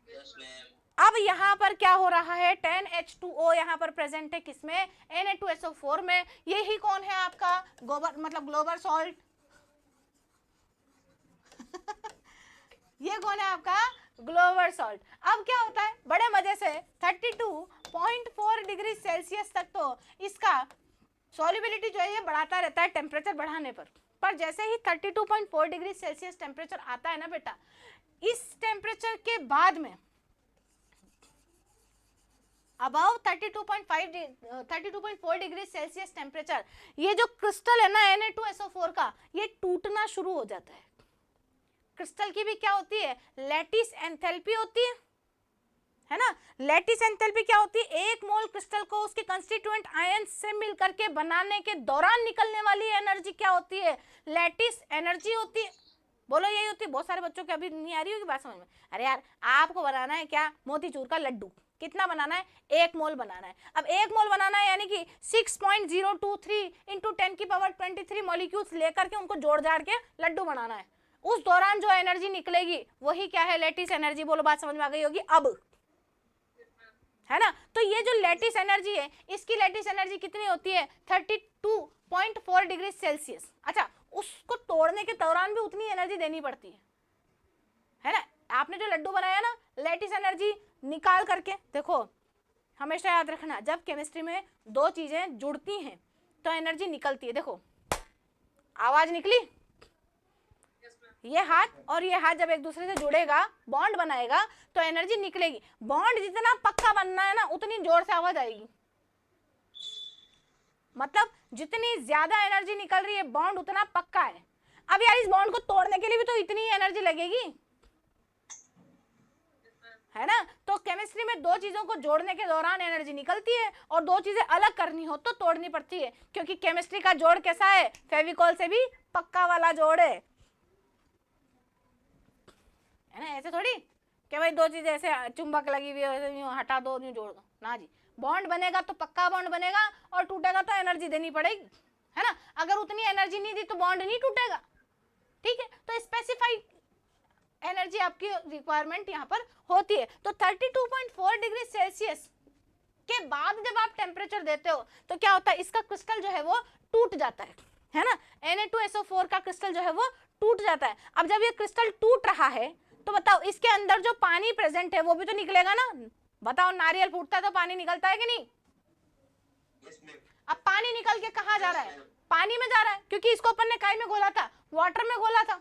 Yes ma'am. अब यहाँ पर क्या हो रहा है, 10H2O यहाँ पर प्रेजेंट है किसमें, Na2SO4 में। यही कौन है आपका ग्लोबल सॉल्ट ये कौन है आपका ग्लोबल सॉल्ट। अब क्या होता है, बड़े मजे से 32.4 डिग्री सेल्सियस तक तो इसका सॉल्युबिलिटी जो है ये बढ़ाता रहता है टेम्परेचर बढ़ाने पर जैसे ही 32.4 डिग्री सेल्सियस टेम्परेचर आता है ना बेटा, इस टेम्परेचर के बाद में अबाउ 32.4 डिग्री सेल्सियस टेम्परेचर, ये जो क्रिस्टल है ना Na2SO4 का, ये टूटना शुरू हो जाता है। क्रिस्टल की भी क्या होती है, लैटिस एंथैल्पी होती है ना। लैटिस एंथैल्पी क्या होती है, 1 मोल क्रिस्टल को उसके कंस्टिट्यूएंट आयन से मिलकर के बनाने के दौरान निकलने वाली एनर्जी क्या होती है, लैटिस एनर्जी होती है। बोलो यही होती है। बहुत सारे बच्चों को अभी नहीं आ रही होगी बात समझ में। अरे यार आपको बनाना है क्या, मोतीचूर का लड्डू, कितना बनाना है, 1 मोल बनाना है। अब 1 मोल बनाना है यानी कि 6.023 इंटू 10 की पावर 23 मॉलिक्यूल्स लेकर के उनको जोड़ जाड़ के लड्डू बनाना है। उस दौरान जो एनर्जी निकलेगी वही क्या है, लैटिस एनर्जी। बोलो बात समझ में आ गई होगी अब, है ना। तो ये जो लैटिस एनर्जी है, इसकी लैटिस एनर्जी कितनी होती है, 32.4 डिग्री सेल्सियस। अच्छा, उसको तोड़ने के दौरान भी उतनी एनर्जी देनी पड़ती है ना। आपने जो लड्डू बनाया ना, लैटिस एनर्जी निकाल करके देखो, हमेशा याद रखना, जब केमिस्ट्री में 2 चीजें जुड़ती हैं तो एनर्जी निकलती है। देखो आवाज निकली, ये हाथ और ये हाथ जब एक दूसरे से जुड़ेगा, बॉन्ड बनाएगा, तो एनर्जी निकलेगी। बॉन्ड जितना पक्का बनना है ना, उतनी जोर से आवाज आएगी। मतलब जितनी ज्यादा एनर्जी निकल रही है, बॉन्ड उतना पक्का है। अब यार इस बॉन्ड को तोड़ने के लिए भी तो इतनी एनर्जी लगेगी, है ना। तो केमिस्ट्री में 2 चीजों को जोड़ने के दौरान एनर्जी निकलती है, और 2 चीजें अलग करनी हो तो तोड़नी पड़ती है, क्योंकि केमिस्ट्री का जोड़ कैसा है, फेविकॉल से भी पक्का वाला जोड़ है ना। ऐसे थोड़ी कि भाई 2 चीजें ऐसे चुंबक लगी हुई है, हटा दो, यूं जोड़ दो ना जी। बॉन्ड बनेगा तो पक्का बॉन्ड बनेगा, और टूटेगा तो एनर्जी देनी पड़ेगी, है ना। अगर उतनी एनर्जी नहीं दी तो बॉन्ड नहीं टूटेगा, ठीक है। तो स्पेसिफाइड एनर्जी आपकी रिक्वायरमेंट यहाँ पर होती है। तो 32.4 डिग्री सेल्सियस के बाद जब आप टेम्परेचर देते हो तो क्या होता है, इसका क्रिस्टल जो है वो टूट जाता है ना। Na2SO4 का क्रिस्टल जो है वो टूट जाता है। अब जब ये क्रिस्टल टूट रहा है तो बताओ इसके अंदर जो पानी प्रेजेंट है वो भी तो निकलेगा ना। बताओ नारियल फूटता है तो पानी निकलता है कि नहीं? अब पानी निकल के कहाँ जा रहा है? पानी में जा रहा है, क्योंकि इसको अपन ने काय में घोला था? वाटर में घोला था।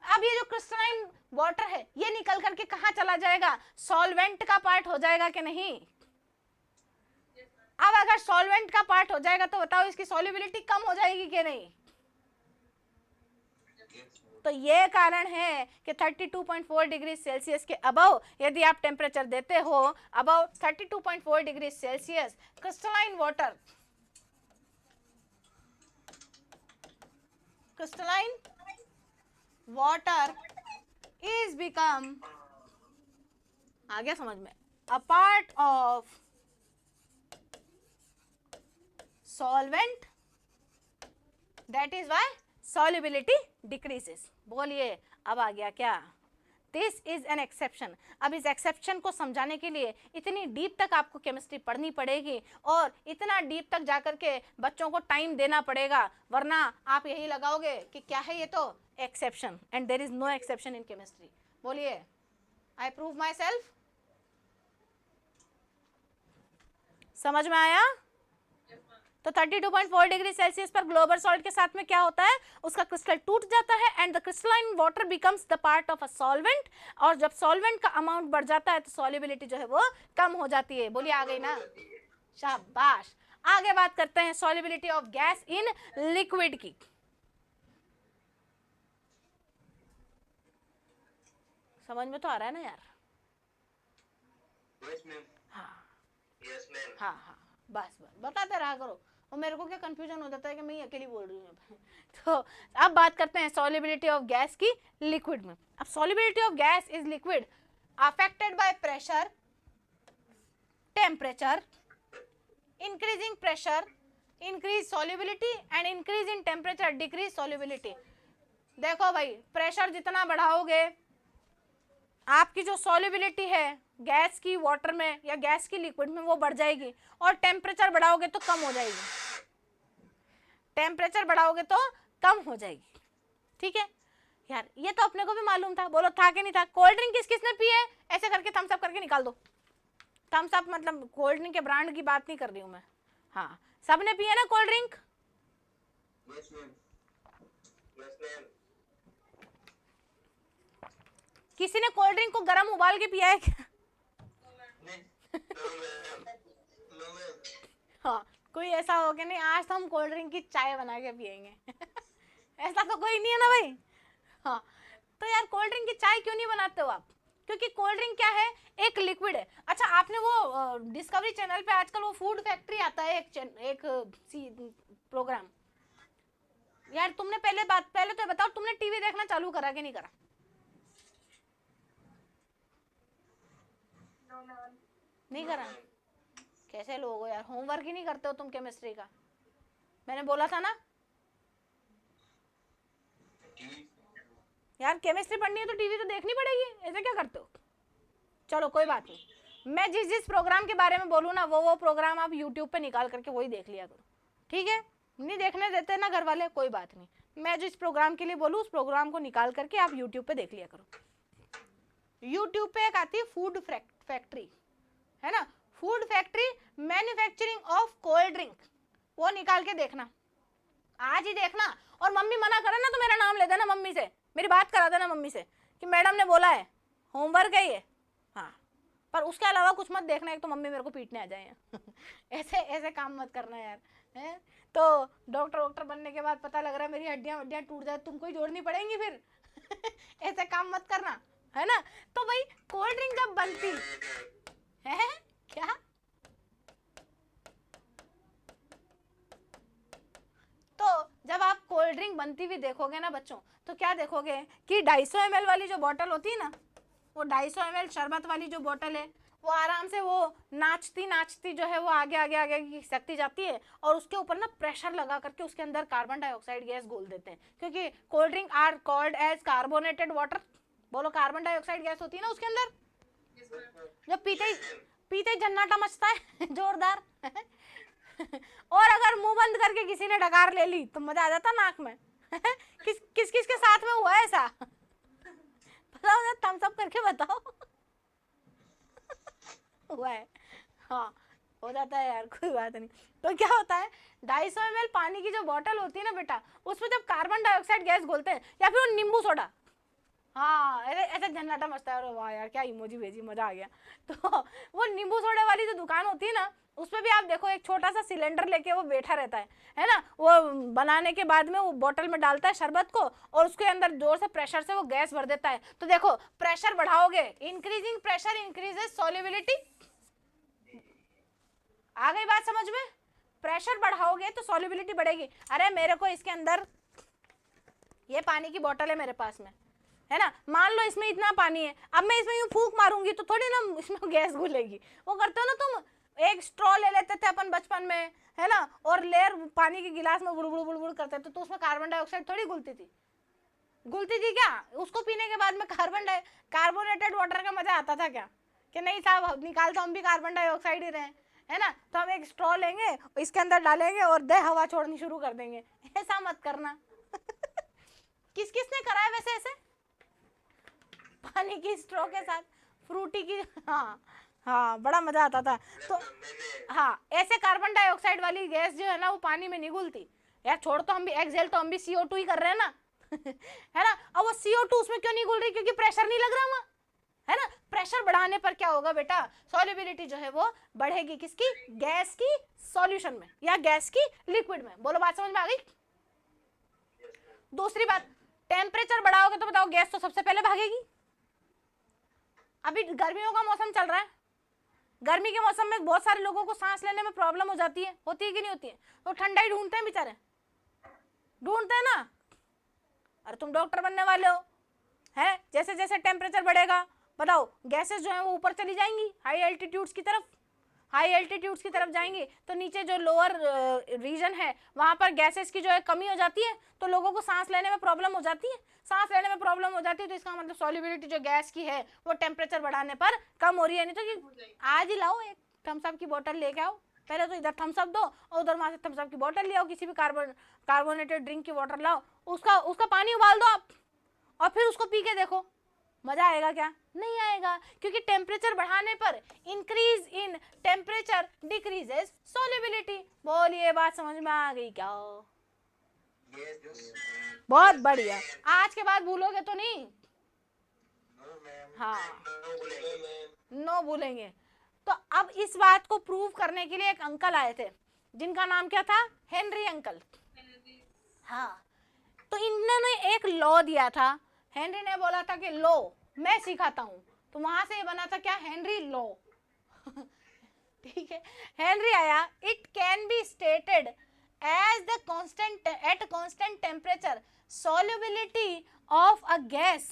अब ये जो क्रिस्टलाइन वाटर है ये निकल करके कहाँ चला जाएगा? सॉल्वेंट का पार्ट हो जाएगा कि नहीं? अब अगर सॉल्वेंट का पार्ट हो जाएगा तो बताओ इसकी सॉल्युबिलिटी कम हो जाएगी कि नहीं? तो ये कारण है कि 32.4 डिग्री सेल्सियस के अबव यदि आप टेम्परेचर देते हो, above 32.4 degree Celsius, crystalline water is become, आ गया समझ में, a part of solvent, that is why solubility decreases। बोलिए अब आ गया क्या? This is an exception। अब इस एक्सेप्शन को समझाने के लिए इतनी डीप तक आपको केमिस्ट्री पढ़नी पड़ेगी और इतना डीप तक जाकर के बच्चों को टाइम देना पड़ेगा, वरना आप यही लगाओगे कि क्या है ये तो exception, and there is no exception in chemistry. बोलिए आई प्रूव माई सेल्फ। समझ में आया? तो 32.4 डिग्री सेल्सियस पर ग्लोबल सॉल्ट के साथ में क्या होता है? उसका क्रिस्टल टूट जाता है and the crystalline water becomes the part of a solvent, और जब सॉल्वेंट का अमाउंट बढ़ जाता है तो सॉल्युबिलिटी जो है वो कम हो जाती है। बोलिए आ गई ना? शाबाश। आगे बात करते हैं solubility of gas in liquid की। समझ में तो आ रहा है ना यार? हाँ हाँ हाँ, बस बस बताते रहा करो, और मेरे को क्या कंफ्यूजन हो जाता है कि मैं अकेली बोल रही हूँ। तो अब बात करते हैं सॉल्युबिलिटी ऑफ गैस की लिक्विड में। अब solubility of gas is liquid affected by pressure, temperature, increasing pressure increase solubility and increase in temperature decrease solubility. देखो भाई, प्रेशर जितना बढ़ाओगे आपकी जो सॉल्युबिलिटी है गैस की वाटर में या गैस की लिक्विड में वो बढ़ जाएगी, और टेम्परेचर बढ़ाओगे तो कम हो जाएगी। टेम्परेचर बढ़ाओगे तो कम हो जाएगी। ठीक है यार, ये तो अपने को भी मालूम था। बोलो था कि नहीं था? कोल्ड ड्रिंक किस किसने पी है? ऐसे करके थम्स अप करके निकाल दो। थम्स अप मतलब कोल्ड ड्रिंक के ब्रांड की बात नहीं कर रही हूँ मैं। हाँ, सबने पिया ना कोल्ड ड्रिंक? किसी ने कोल्ड ड्रिंक को गर्म उबाल के पिया है क्या? हाँ, कोई ऐसा हो कि नहीं आज तो हम कोल्ड ड्रिंक की चाय बना के पियेंगे। ऐसा तो कोई नहीं है ना भाई। हाँ, तो यार कोल्ड ड्रिंक की चाय क्यों नहीं बनाते हो आप? क्योंकि कोल्ड ड्रिंक क्या है? एक लिक्विड है। अच्छा, आपने वो डिस्कवरी चैनल पे आजकल वो फूड फैक्ट्री आता है एक प्रोग्राम, यार तुमने पहले तो बताओ, तुमने टीवी देखना चालू करा कि नहीं करा? नहीं करा? कैसे लोग हो यार, होमवर्क ही नहीं करते हो तुम केमिस्ट्री का। मैंने बोला था ना यार, केमिस्ट्री पढ़नी है तो टीवी तो देखनी पड़ेगी, ऐसे क्या करते हो? चलो कोई बात नहीं, मैं जिस प्रोग्राम के बारे में बोलूँ ना वो प्रोग्राम आप यूट्यूब पे निकाल करके वही देख लिया करो। ठीक है? नहीं देखने देते ना घर वाले, कोई बात नहीं, मैं जिस प्रोग्राम के लिए बोलूँ उस प्रोग्राम को निकाल करके आप यूट्यूब पे देख लिया करो। यूट्यूब पे एक आती है फूड फैक्ट्री, है ना, food factory manufacturing of cold drink, वो निकाल के देखना, आज ही देखना। और मम्मी मना करे ना तो मेरा नाम ले देना मम्मी से, मेरी बात करा देना मम्मी से कि मैडम ने बोला है, होमवर्क है ये। हाँ, पर उसके अलावा कुछ मत देखना, एक तो मम्मी मेरे को पीटने आ जाए। ऐसे काम मत करना यार, है? तो डॉक्टर बनने के बाद पता लग रहा है मेरी हड्डियां टूट जाए, तुमको ही जोड़नी पड़ेंगी फिर। ऐसे काम मत करना, है ना। तो भाई कोल्ड ड्रिंक जब बनती है क्या, तो जब आप कोल्ड ड्रिंक बनती हुई देखोगे ना बच्चों, तो क्या देखोगे कि 250 ml वाली जो बोतल होती है ना, वो 250 ml शरबत वाली जो बोतल है वो आराम से वो नाचती जो है वो आगे खिसकती जाती है, और उसके ऊपर ना प्रेशर लगा करके उसके अंदर कार्बन डाइऑक्साइड गैस घोल देते हैं, क्योंकि cold drink are called as carbonated water. बोलो, कार्बन डाइऑक्साइड गैस होती है ना उसके अंदर, जब पीते ही झन्नाटा मचता है जोरदार। और अगर मुंह बंद करके किसी ने डकार ले ली तो मजा आ जाता नाक में। किस किस के साथ में हुआ है ऐसा? बताओ ना, थम्स अप करके बताओ। हुआ है, हाँ हो जाता है यार, कोई बात नहीं। तो क्या होता है, 250 ml पानी की जो बोतल होती है ना बेटा, उसमें जब कार्बन डाइऑक्साइड गैस घोलते हैं या फिर वो नींबू सोडा, हाँ ऐसे झन्नाटा मचता है। अरे वाह यार क्या इमोजी भेजी, मजा आ गया। तो वो नींबू सोडे वाली जो दुकान होती है ना, उसमें भी आप देखो एक छोटा सा सिलेंडर लेके वो बैठा रहता है ना, वो बनाने के बाद में वो बोतल में डालता है शरबत को और उसके अंदर जोर से प्रेशर से वो गैस भर देता है। तो देखो प्रेशर बढ़ाओगे, इंक्रीजिंग प्रेशर इंक्रीजेज सॉल्युबिलिटी। आ गई बात समझ में? प्रेशर बढ़ाओगे तो सॉल्युबिलिटी बढ़ेगी। अरे मेरे को इसके अंदर ये पानी की बोतल है मेरे पास में, है ना, मान लो इसमें इतना पानी है, अब मैं इसमें यूं फूंक मारूंगी तो थोड़ी ना इसमें गैस घुलेगी। वो करते हो ना तुम, एक स्ट्रॉ ले लेते थे अपन बचपन में, है ना, और लेयर पानी के गिलास में बुड़बुड़ बुड़बुड़ करते थे, तो उसमें कार्बन डाइऑक्साइड थोड़ी घुलती थी? घुलती थी क्या? उसको पीने के बाद में कार्बोनेटेड वाटर का मजा आता था क्या? कि नहीं साहब, निकाल तो हम भी कार्बन डाइऑक्साइड ही रहे, है ना, तो हम एक स्ट्रॉ लेंगे, इसके अंदर डालेंगे और दे हवा छोड़नी शुरू कर देंगे। ऐसा मत करना। किस किस ने करा है वैसे ऐसे पानी की स्ट्रॉ के साथ फ्रूटी की? हाँ हाँ, बड़ा मजा आता था। तो हाँ, ऐसे कार्बन डाइऑक्साइड वाली गैस जो है ना, वो पानी में नहीं घुलती यार। छोड़, तो हम भी एक्सेल, तो हम भी CO2 ही कर रहे हैं ना। है ना, अब वो CO2 उसमें क्यों नहीं घुल रही? क्योंकि प्रेशर नहीं लग रहा वहां, है ना। प्रेशर बढ़ाने पर क्या होगा बेटा, सॉल्युबिलिटी जो है वो बढ़ेगी। किसकी? गैस की सॉल्यूशन में या गैस की लिक्विड में। बोलो बात समझ में आ गई? दूसरी बात, टेम्परेचर बढ़ाओगे तो बताओ गैस तो सबसे पहले भागेगी। अभी गर्मियों का मौसम चल रहा है, गर्मी के मौसम में बहुत सारे लोगों को सांस लेने में प्रॉब्लम हो जाती है, होती है कि नहीं होती है? तो ठंडा ही ढूंढते हैं बेचारे, ढूंढते हैं ना। अरे तुम डॉक्टर बनने वाले हो, है, जैसे जैसे टेम्परेचर बढ़ेगा बताओ गैसेस जो है वो ऊपर चली जाएंगी, हाई एल्टीट्यूड्स की तरफ, हाई एल्टीट्यूड्स की तरफ जाएंगी, तो नीचे जो लोअर रीजन है वहां पर गैसेस की जो है कमी हो जाती है, तो लोगों को सांस लेने में प्रॉब्लम हो जाती है। सांस लेने में प्रॉब्लम हो जाती है तो इसका मतलब सॉल्युबिलिटी जो गैस की है वो टेम्परेचर बढ़ाने पर कम हो रही है। नहीं तो आज ही लाओ एक थम्स अप की बोतल लेके आओ, पहले तो इधर थम्स अप दो और उधर वहां से थम्स अप की बोतल ले आओ, किसी भी कार्बोनेटेड ड्रिंक की वाटर लाओ, उसका पानी उबाल दो आप और फिर उसको पी के देखो, मजा आएगा क्या? नहीं आएगा, क्योंकि टेम्परेचर बढ़ाने पर increase in temperature decreases solubility. बोलिए बात समझ में आ गई क्या? बहुत बढ़िया। आज के बाद भूलोगे तो नहीं? हाँ, नो भूलेंगे। तो अब इस बात को प्रूव करने के लिए एक अंकल आए थे, जिनका नाम क्या था? Henry uncle. हाँ, तो इन्होंने एक लॉ दिया था। हेनरी ने बोला था कि लॉ मैं सिखाता हूं, तो वहां से ये बना था क्या? Henry law. ठीक है, हेनरी आया, it can be stated as the constant at constant temperature solubility of a gas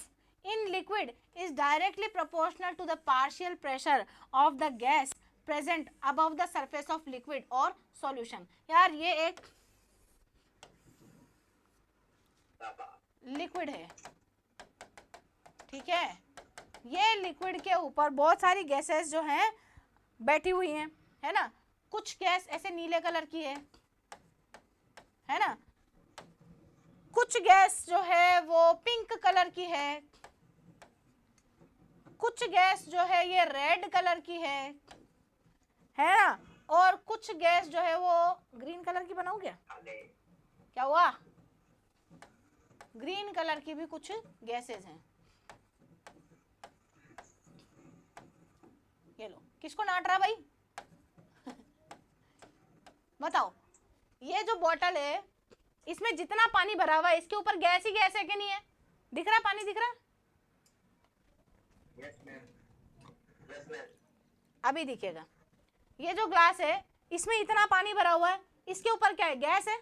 in liquid is directly proportional to the partial pressure of the gas present above the surface of liquid or solution। यार ये एक liquid है, ठीक है, ये liquid के ऊपर बहुत सारी गैसेस जो हैं बैठी हुई हैं, है ना। कुछ गैस ऐसे नीले कलर की है ना, कुछ गैस जो है वो पिंक कलर की है, कुछ गैस जो है ये रेड कलर की है ना, और कुछ गैस जो है वो ग्रीन कलर की। बनाऊं क्या हुआ? ग्रीन कलर की भी कुछ गैसेस हैं। ये लो, किसको डांट रहा भाई? बताओ, ये जो बोतल है इसमें जितना पानी भरा हुआ है इसके ऊपर गैस ही गैस है कि नहीं है? दिख रहा है पानी? दिख रहा है? Yes, ma'am. Yes, ma'am. अभी दिखेगा। ये जो ग्लास है इसमें इतना पानी भरा हुआ है, इसके ऊपर क्या है? गैस है।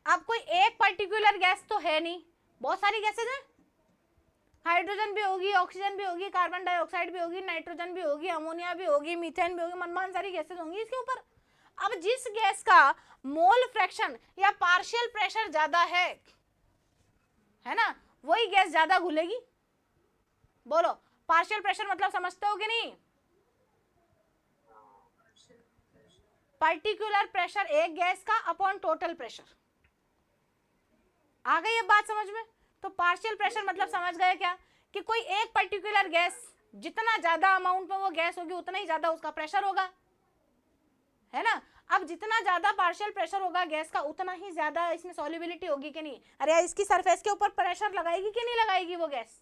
अब कोई एक पर्टिकुलर गैस तो है नहीं, बहुत सारी गैसेज हैं। हाइड्रोजन भी होगी, ऑक्सीजन भी होगी, कार्बन डाइऑक्साइड भी होगी, नाइट्रोजन भी होगी, अमोनिया भी होगी, मीथेन भी होगी, मनमान सारी गैसेज होंगी इसके ऊपर। अब जिस गैस का मोल फ्रैक्शन या पार्शियल प्रेशर ज्यादा है ना, वही गैस ज्यादा घुलेगी। बोलो, पार्शियल प्रेशर मतलब समझते हो कि नहीं? पर्टिकुलर प्रेशर एक गैस का अपॉन टोटल प्रेशर। आ गई अब बात समझ में? तो पार्शियल प्रेशर मतलब समझ गए क्या कि कोई एक पर्टिकुलर गैस, जितना ज्यादा अमाउंट में वो गैस होगी उतना ही ज्यादा उसका प्रेशर होगा, है ना। अब जितना ज्यादा पार्शियल प्रेशर होगा गैस का उतना ही ज्यादा इसमें सॉल्युबिलिटी होगी कि नहीं? अरे यार इसकी सरफेस के ऊपर प्रेशर लगाएगी कि नहीं लगाएगी वो गैस?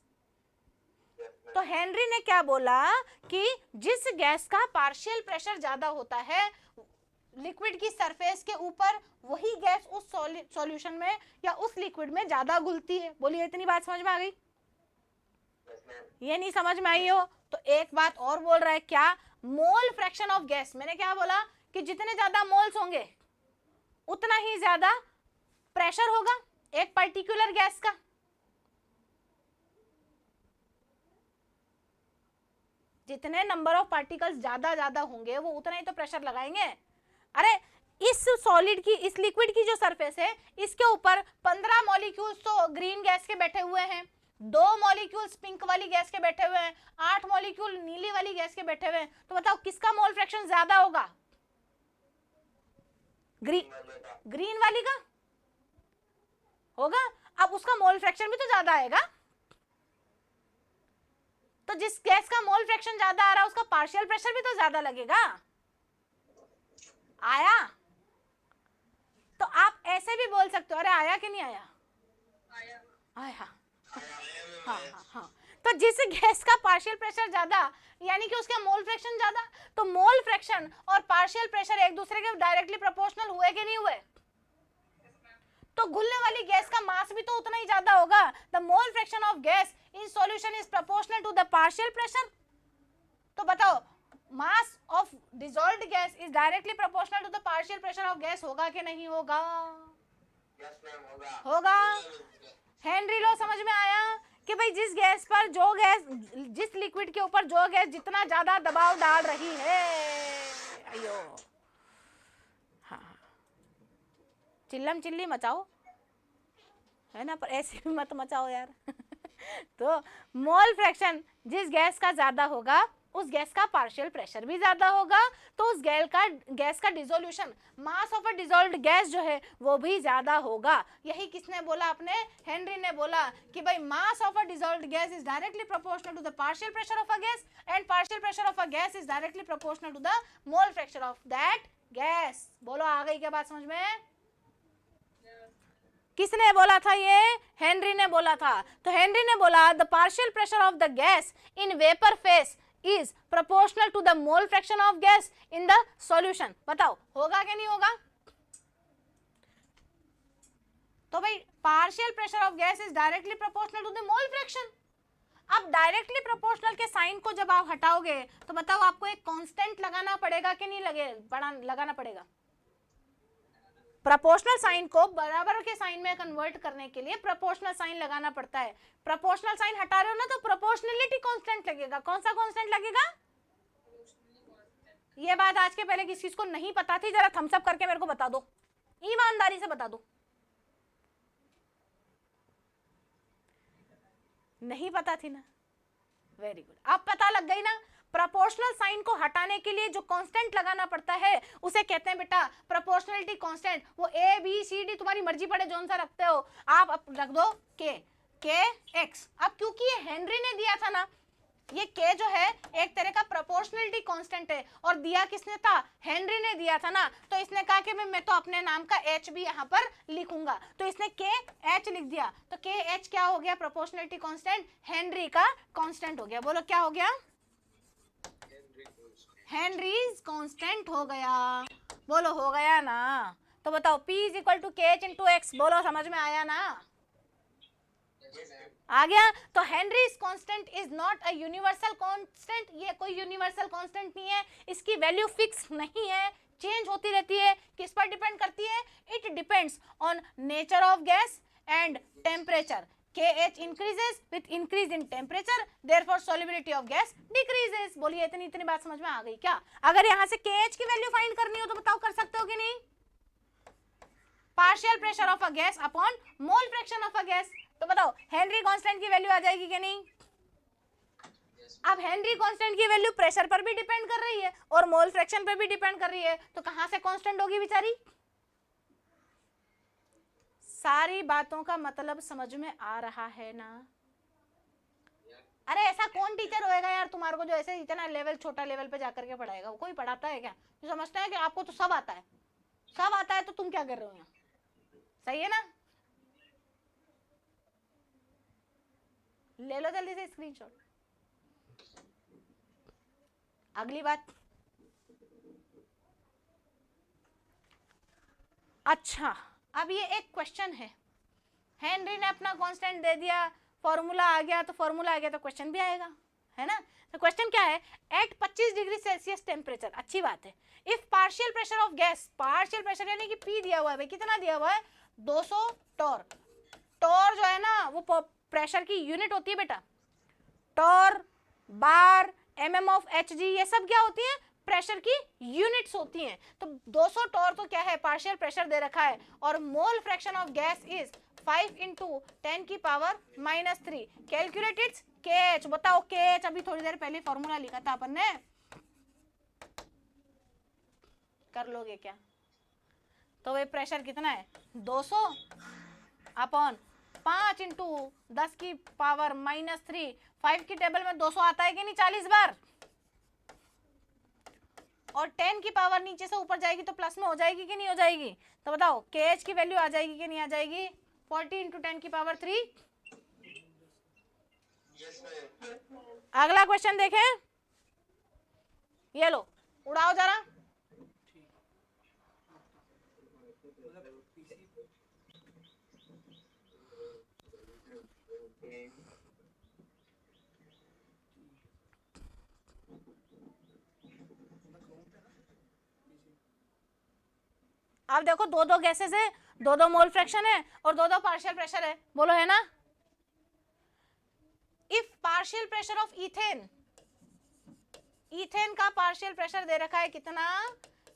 तो हेनरी ने क्या बोला कि जिस गैस का पार्शियल प्रेशर ज्यादा होता है लिक्विड की सरफेस के ऊपर, वही गैस उस सॉल्यूशन में या उस लिक्विड में ज्यादा घुलती है। बोलिए इतनी बात समझ में आ गई? ये नहीं समझ में आई हो तो एक बात और बोल रहा है, क्या? मोल फ्रैक्शन ऑफ गैस। मैंने क्या बोला कि जितने ज्यादा मोल्स होंगे उतना ही ज्यादा प्रेशर होगा एक पर्टिकुलर गैस का। जितने नंबर ऑफ पार्टिकल्स ज्यादा होंगे वो उतना ही तो प्रेशर लगाएंगे। अरे इस सॉलिड की, इस लिक्विड की जो सरफेस है इसके ऊपर 15 मॉलिक्यूल्स तो ग्रीन गैस के बैठे हुए हैं, 2 मॉलिक्यूल्स पिंक वाली गैस के बैठे हुए हैं, 8 मॉलिक्यूल नीली वाली गैस के बैठे हुए हैं। तो बताओ किसका मोल फ्रैक्शन ज्यादा होगा? ग्रीन वाली का होगा। अब उसका मोल फ्रैक्शन भी तो ज्यादा आएगा। तो जिस गैस का मोल फ्रैक्शन ज्यादा आ रहा है उसका पार्शियल प्रेशर भी तो ज्यादा लगेगा। आया? तो आप ऐसे भी बोल सकते हो, अरे आया कि नहीं आया? आया। हाँ। तो जिस गैस का पार्शियल प्रेशर ज्यादा यानी कि उसका मोल फ्रैक्शन ज्यादा, तो मोल फ्रैक्शन और पार्शियल प्रेशर एक दूसरे के डायरेक्टली प्रोपोर्शनल हुए कि नहीं हुए? तो घुलने वाली गैस का मास भी तो उतना ही ज्यादा होगा। The mole fraction of gas in solution is proportional to the partial pressure. तो बताओ mass of dissolved gas is directly proportional to the partial pressure of gas, होगा कि नहीं होगा? होगा। हेनरी लॉ समझ में आया कि भाई जिस गैस पर जो गैस, जिस लिक्विड के ऊपर जो गैस जितना ज्यादा दबाव डाल रही है, अयो हाँ, चिल्लम चिल्ली मचाओ, है ना, पर ऐसे भी मत मचाओ यार। तो मोल फ्रैक्शन जिस गैस का ज्यादा होगा उस गैस का पार्शियल प्रेशर भी ज्यादा होगा, तो उस गैस का dissolution, mass of a dissolved gas जो है वो भी ज्यादा होगा। यही किसने बोला? अपने हेनरी ने बोला कि भाई mass of a dissolved gas is directly proportional to the partial pressure of a gas and partial pressure of a gas is directly proportional to the mole fraction of that gas. बोलो आ गई क्या बात समझ में? किसने बोला था? ये हेनरी ने बोला था। तो हेनरी ने बोला the partial pressure of the gas in vapour face is proportional to the mole fraction of gas in the solution। बताओ होगा कि नहीं होगा? तो भाई partial pressure of gas is directly proportional to the mole fraction. अब directly proportional के sign को जब आप हटाओगे तो बताओ आपको एक कांस्टेंट लगाना पड़ेगा कि नहीं लगाना पड़ेगा? प्रोपोर्शनल साइन को बराबर के साइन में कन्वर्ट करने के लिए प्रोपोर्शनल साइन लगाना पड़ता है। प्रोपोर्शनल साइन हटा रहे हो ना तो प्रोपोर्शनलिटी कांस्टेंट लगेगा। कौन सा कांस्टेंट लगेगा? ये बात आज के पहले किसी को नहीं पता थी, जरा थम्स अप करके मेरे को बता दो, ईमानदारी से बता दो। नहीं पता थी ना? वेरी गुड, अब पता लग गई ना। प्रोपोर्शनल साइन को हटाने के लिए जो कांस्टेंट लगाना पड़ता है उसे कहते हैं बेटा प्रोपोर्शनलिटी कांस्टेंट। वो ए बी सी डी तुम्हारी मर्जी पड़े जोन सा रखते हो आप, रख दो के एक्स। अब क्योंकि ये हेनरी ने दिया था ना, ये के जो है एक तरह का प्रोपोर्शनलिटी कांस्टेंट है और दिया किसने था? हेनरी ने दिया था ना। तो इसने कहा कि मैं तो अपने नाम का एच भी यहाँ पर लिखूंगा, तो इसने के एच लिख दिया। तो के एच क्या हो गया? प्रोपोर्शनलिटी कांस्टेंट हेनरी का कांस्टेंट हो गया। बोलो क्या हो गया? हेनरीज कांस्टेंट हो गया। बोलो हो गया ना? तो बताओ P इज इक्वल टू के एच इंटू एक्स। बोलो समझ में आया ना? आ गया। तो Henrys constant is not a universal constant. ये कोई यूनिवर्सल कांस्टेंट नहीं है, इसकी वैल्यू फिक्स नहीं है, चेंज होती रहती है। किस पर डिपेंड करती है? It depends on nature of gas and temperature. KH increases with increase in temperature, therefore solubility of gas decreases। बोलिए इतनी बात समझ में आ गई क्या? अगर यहाँ से KH की वैल्यू फाइंड करनी हो तो बताओ कर सकते हो कि नहीं? Partial pressure of a gas upon mole fraction of a gas. तो बताओ हेनरी कांस्टेंट की वैल्यू आ जाएगी कि नहीं? अब हेनरी कांस्टेंट की वैल्यू प्रेशर पर भी डिपेंड कर रही है और मोल फ्रैक्शन पर भी डिपेंड कर रही है, तो कहां से कांस्टेंट होगी बेचारी? सारी बातों का मतलब समझ में आ रहा है ना? अरे ऐसा कौन टीचर होएगा यार तुम्हारे को जो ऐसे इतना लेवल छोटा लेवल पे जाकर के पढ़ाएगा? वो कोई पढ़ाता है क्या जो समझता है कि आपको तो सब आता है? सब आता है तो तुम क्या कर रहे हो यहाँ? सही है ना? ले लो जल्दी से स्क्रीनशॉट। अगली बात, अच्छा अब ये एक क्वेश्चन है, हेनरी ने अपना कांस्टेंट दे दिया, फॉर्मूला आ गया तो फॉर्मूला आ गया तो क्वेश्चन भी आएगा, है ना? तो क्वेश्चन क्या है? एट 25 डिग्री सेल्सियस टेम्परेचर, अच्छी बात है, if partial pressure of gas, partial pressure यानी कि पी दिया हुआ है भाई, कितना दिया हुआ है? 200 टॉर। टॉर जो है ना वो प्रेशर की यूनिट होती है बेटा, torr, bar, mm of hg, ये सब क्या होती है? प्रेशर की यूनिट्स होती हैं। तो 200 टॉर तो क्या है? पार्शियल प्रेशर दे रखा है, और मोल fraction of gas is 5 × 10⁻³ calculate its KH। बताओ KH, अभी थोड़ी देर पहले फॉर्मूला लिखा था अपन ने, कर लोगे क्या? तो वे प्रेशर कितना है? 200 अपॉन 5 × 10⁻³ 5 की टेबल में 200 आता है कि नहीं? 40 बार। और 10 की पावर नीचे से ऊपर जाएगी तो प्लस में हो जाएगी कि नहीं हो जाएगी? तो बताओ KH की वैल्यू आ जाएगी कि नहीं आ जाएगी? 40 × 10⁻³ अगला क्वेश्चन देखें, ये लो उड़ाओ जरा। अब देखो दो दो गैसेस है, दो दो मोल फ्रैक्शन है और दो दो पार्शियल प्रेशर है, बोलो है ना? If partial pressure of ethane, ethane का पार्शियल प्रेशर दे रखा है कितना?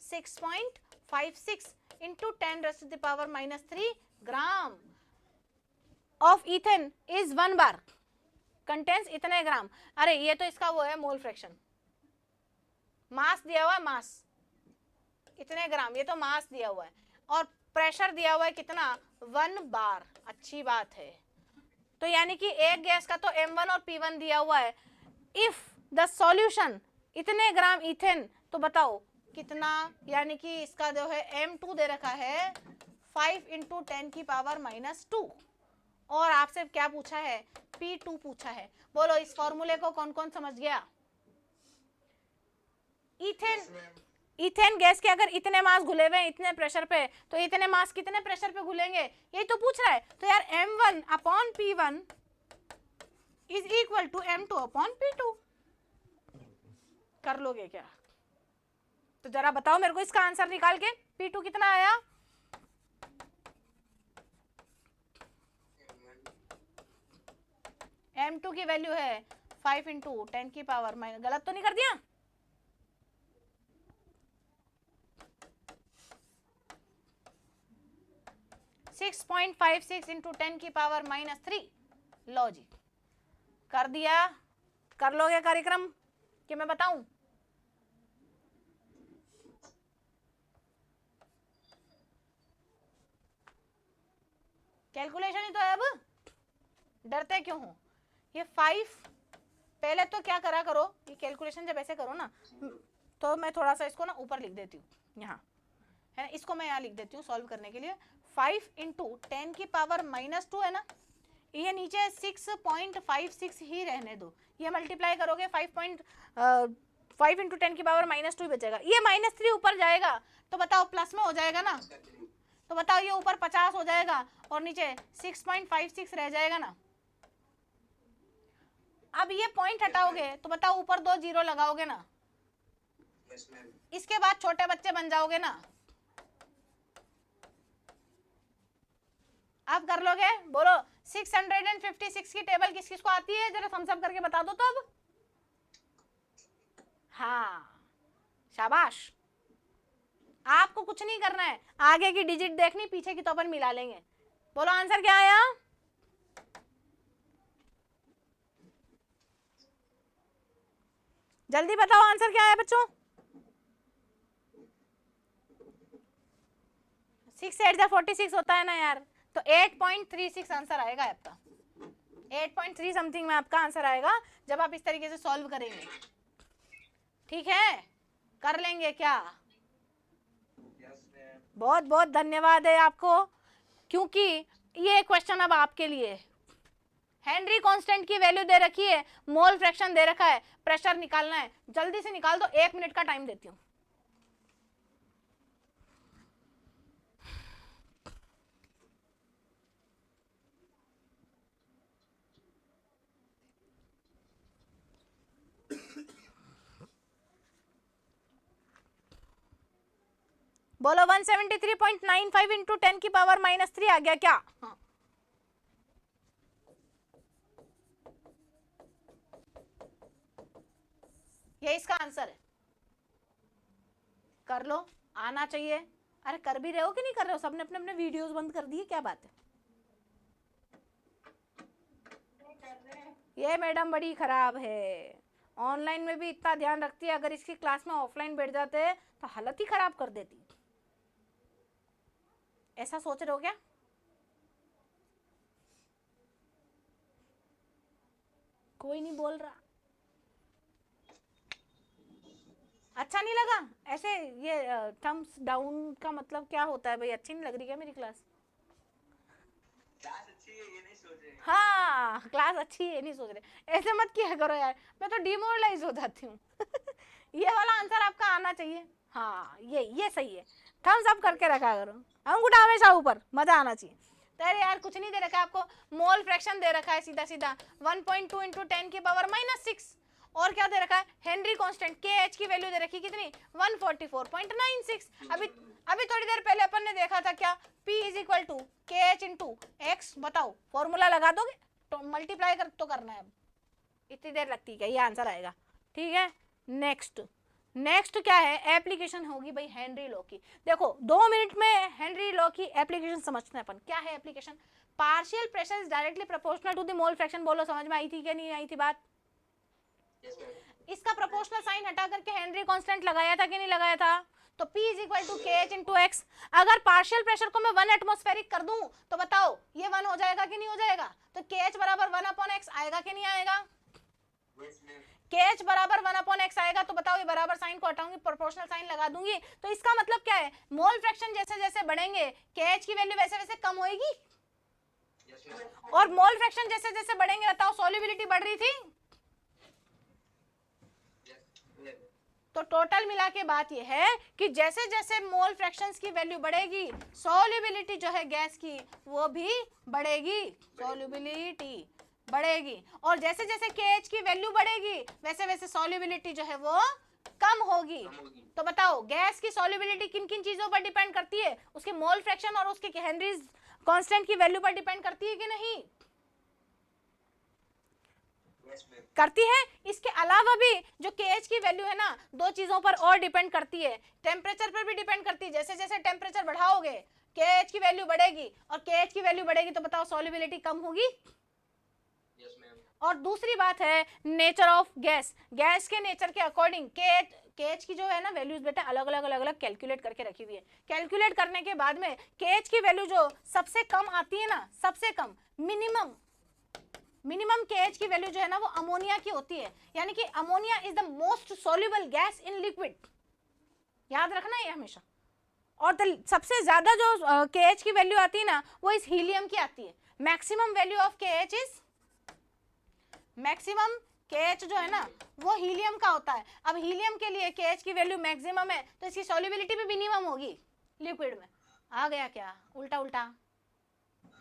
6.56 × 10⁻³ gram of ethane is 1 bar contains इतने ग्राम। अरे ये तो इसका वो है मोल फ्रैक्शन, मास दिया हुआ है, मास इतने ग्राम, ये तो मास दिया हुआ है, और प्रेशर दिया हुआ है कितना? 1 बार। अच्छी बात है। तो यानी कि एक गैस का तो M1 और P1 दिया हुआ है। इफ द सॉल्यूशन इतने ग्राम इथेन, तो बताओ कितना? यानी कि इसका जो है M2 दे रखा है 5 × 10⁻², और आपसे क्या पूछा है? P2 पूछा है। बोलो इस फॉर्मूले को कौन कौन समझ गया? इथेन गैस के अगर इतने मास घुले हुए हैं इतने प्रेशर पे, तो इतने मास कितने प्रेशर पे घुलेंगे? यही तो पूछ रहा है। तो यार M1 upon P1 is equal to M2 upon P2। कर लोगे क्या? तो जरा बताओ मेरे को इसका आंसर निकाल के, P2 कितना आया? M2 की वैल्यू है 5 × 10⁻², गलत तो नहीं कर दिया? (6.56 × 10⁻³ लो जी, कर दिया? कर लोगे कार्यक्रम कि मैं बताऊं? कैलकुलेशन ही तो है, अब डरते क्यों हो? ये 5 पहले तो क्या करा करो, ये कैलकुलेशन जब ऐसे करो ना, तो मैं थोड़ा सा इसको ना ऊपर लिख देती हूँ, यहाँ है ना, इसको मैं यहाँ लिख देती हूँ सॉल्व करने के लिए। 5 × 10⁻² है ना, ये नीचे 6.56 ही रहने दो, ये मल्टीप्लाई करोगे 5 × 10⁻² बचेगा, ये -3 ऊपर जाएगा तो बताओ प्लस में हो जाएगा ना? तो बताओ ये ऊपर 50 हो जाएगा और नीचे 6.56 रह जाएगा ना? अब ये पॉइंट हटाओगे तो बताओ ऊपर 2 जीरो लगाओगे ना? इसके बाद छोटे बच्चे बन जाओगे ना? अब कर लोगे? बोलो 656 की टेबल किस किस को आती है, जरा थम्स अप करके बता दो तो। अब हाँ शाबाश, आपको कुछ नहीं करना है, आगे की डिजिट देखनी, पीछे की तो अपन मिला लेंगे। बोलो आंसर क्या आया? जल्दी बताओ आंसर क्या आया बच्चों? 6 8 46 होता है ना यार, तो 8.36 आंसर आएगा आपका, 8.3 समथिंग में आपका आंसर आएगा जब आप इस तरीके से सॉल्व करेंगे। ठीक है, कर लेंगे क्या? बहुत बहुत धन्यवाद है आपको, क्योंकि ये क्वेश्चन अब आपके लिए है। हेनरी कांस्टेंट की वैल्यू दे रखी है, मोल फ्रैक्शन दे रखा है, प्रेशर निकालना है, जल्दी से निकाल दो, 1 मिनट का टाइम देती हूँ। बोलो 173.95 इंटू 10 की पावर -3 आ गया क्या? हाँ। ये इसका आंसर है, कर लो, आना चाहिए। अरे कर भी रहे हो कि नहीं कर रहे हो? सबने अपने अपने वीडियोस बंद कर दिए, क्या बात है? ये मैडम बड़ी खराब है, ऑनलाइन में भी इतना ध्यान रखती है, अगर इसकी क्लास में ऑफलाइन बैठ जाते तो हालत ही खराब कर देती। ऐसा सोच रहे हो क्या? कोई नहीं बोल रहा, अच्छा नहीं लगा ऐसे? ये थम्स डाउन का मतलब क्या होता है भाई? अच्छी नहीं लग रही क्या मेरी क्लास? क्लास अच्छी है ये नहीं सोच रहे। हाँ, क्लास अच्छी है नहीं सोच रहे, ऐसे मत किया करो यार, मैं तो डिमोरलाइज हो जाती हूँ। ये वाला आंसर आपका आना चाहिए। हाँ, ये सही है, थम्स अप करके रखा करो, अंगूठा हमेशा ऊपर, मजा आना चाहिए। तो अरे यार कुछ नहीं दे रखा है आपको, मोल फ्रैक्शन दे रखा है सीधा सीधा 1.2 इंटू 10 की पावर -6, और क्या दे रखा है? हेनरी कांस्टेंट KH की वैल्यू दे रखी है कितनी? 144.96। अभी थोड़ी देर पहले अपन ने देखा था क्या? P = KH × X। बताओ फॉर्मूला लगा दोगे तो मल्टीप्लाई कर तो करना है, अब इतनी देर लगती है, ये आंसर आएगा। ठीक है, नेक्स्ट क्या है? एप्लीकेशन होगी भाई हेनरी लॉ की। देखो 2 मिनट में हेनरी लॉ की एप्लीकेशन समझते हैं अपन। क्या है application? Partial pressure is directly proportional to the mole fraction. बोलो समझ में आई थी क्या नहीं आई थी बात? इसका प्रोपोर्शनल साइन हटा करके हेनरी कांस्टेंट लगाया था कि नहीं लगाया था? तो P = KH × X। अगर पार्शियल प्रेशर को मैं 1 एटमॉस्फेरिक कर दूं तो बताओ ये 1 हो जाएगा कि नहीं हो जाएगा? तो KH = 1/x आएगा कि नहीं आएगा? KH = 1/x आएगा, तो बताओ ये बराबर साइन को हटाऊंगी, प्रोपोर्शनल साइन लगा दूंगी, तो इसका मतलब क्या है? मोल फ्रैक्शन जैसे जैसे बढ़ेंगे KH की वैल्यू वैसे वैसे कम होएगी, और मोल फ्रैक्शन जैसे जैसे बढ़ेंगे बताओ सॉल्युबिलिटी बढ़ रही थी। तो टोटल मिला के बात ये है कि जैसे जैसे मोल फ्रैक्शंस की वैल्यू बढ़ेगी, सॉल्युबिलिटी जो है गैस की वो भी बढ़ेगी, सॉल्युबिलिटी बढ़ेगी, और जैसे जैसे KH की वैल्यू बढ़ेगी वैसे वैसे सॉल्युबिलिटी जो है वो कम होगी। तो बताओ गैस की सॉल्युबिलिटी किन किन चीजों पर डिपेंड करती है? उसके मोल फ्रैक्शन और उसके हेनरी कांस्टेंट की वैल्यू पर डिपेंड करती है कि नहीं? करती है। इसके अलावा भी जो KH की वैल्यू है ना, 2 चीजों पर और डिपेंड करती है, टेम्परेचर पर भी डिपेंड करती है। जैसे जैसे टेम्परेचर बढ़ाओगे KH की वैल्यू बढ़ेगी, और KH की वैल्यू बढ़ेगी तो बताओ सॉल्युबिलिटी कम होगी। और दूसरी बात है नेचर ऑफ गैस, गैस के नेचर के अकॉर्डिंग KH की जो है ना वैल्यूज बेटा अलग अलग कैलकुलेट करके रखी हुई है। कैलकुलेट करने के बाद में KH की वैल्यू जो सबसे कम आती है ना, सबसे कम मिनिमम KH की वैल्यू जो है ना वो अमोनिया की होती है, यानी कि ammonia is the most soluble gas in liquid, याद रखना ये हमेशा। और सबसे ज्यादा जो KH की वैल्यू आती है ना वो इस हीलियम की आती है। मैक्सिमम वैल्यू ऑफ KH जो है ना वो हीलियम का होता है। अब हीलियम के लिए KH की वैल्यू मैक्सिमम है तो इसकी सॉल्युबिलिटी भी मिनिमम होगी लिक्विड में। आ गया क्या? उल्टा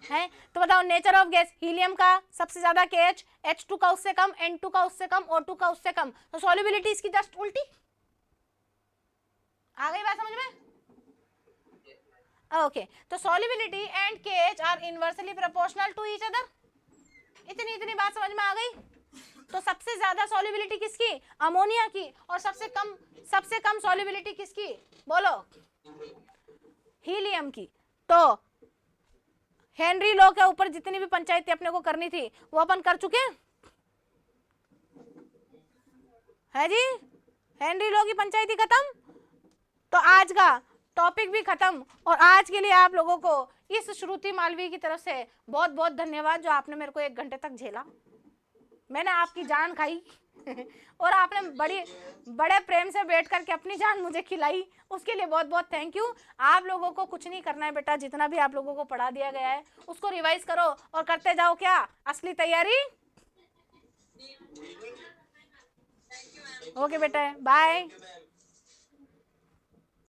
है। तो बताओ नेचर ऑफ गैस, हीलियम का सबसे ज्यादा KH, H2 का उससे कम, N2 का उससे कम, O2 का उससे कम, तो सॉल्युबिलिटी इसकी जस्ट उल्टी। आ गई बात समझ में? ओके, तो solubility and KH are inversely proportional to each other. इतनी बात समझ में आ गई? तो सबसे ज्यादा सॉल्युबिलिटी किसकी? अमोनिया की। और सबसे कम सॉल्युबिलिटी किसकी? बोलो, हीलियम की। तो हेनरी लॉ के ऊपर जितनी भी पंचायती अपने को करनी थी वो अपन कर चुके हैं जी। हेनरी लॉ की पंचायती खत्म। तो टॉपिक भी खत्म। और आज के लिए आप लोगों को इस श्रुति मालवी की तरफ से बहुत बहुत धन्यवाद, जो आपने मेरे को 1 घंटे तक झेला। मैंने आपकी जान खाई और आपने बड़े प्रेम से बैठ करके अपनी जान मुझे खिलाई, उसके लिए बहुत बहुत थैंक यू। आप लोगों को कुछ नहीं करना है बेटा, जितना भी आप लोगों को पढ़ा दिया गया है उसको रिवाइज करो और करते जाओ क्या असली तैयारी। ओके बेटा, बाय।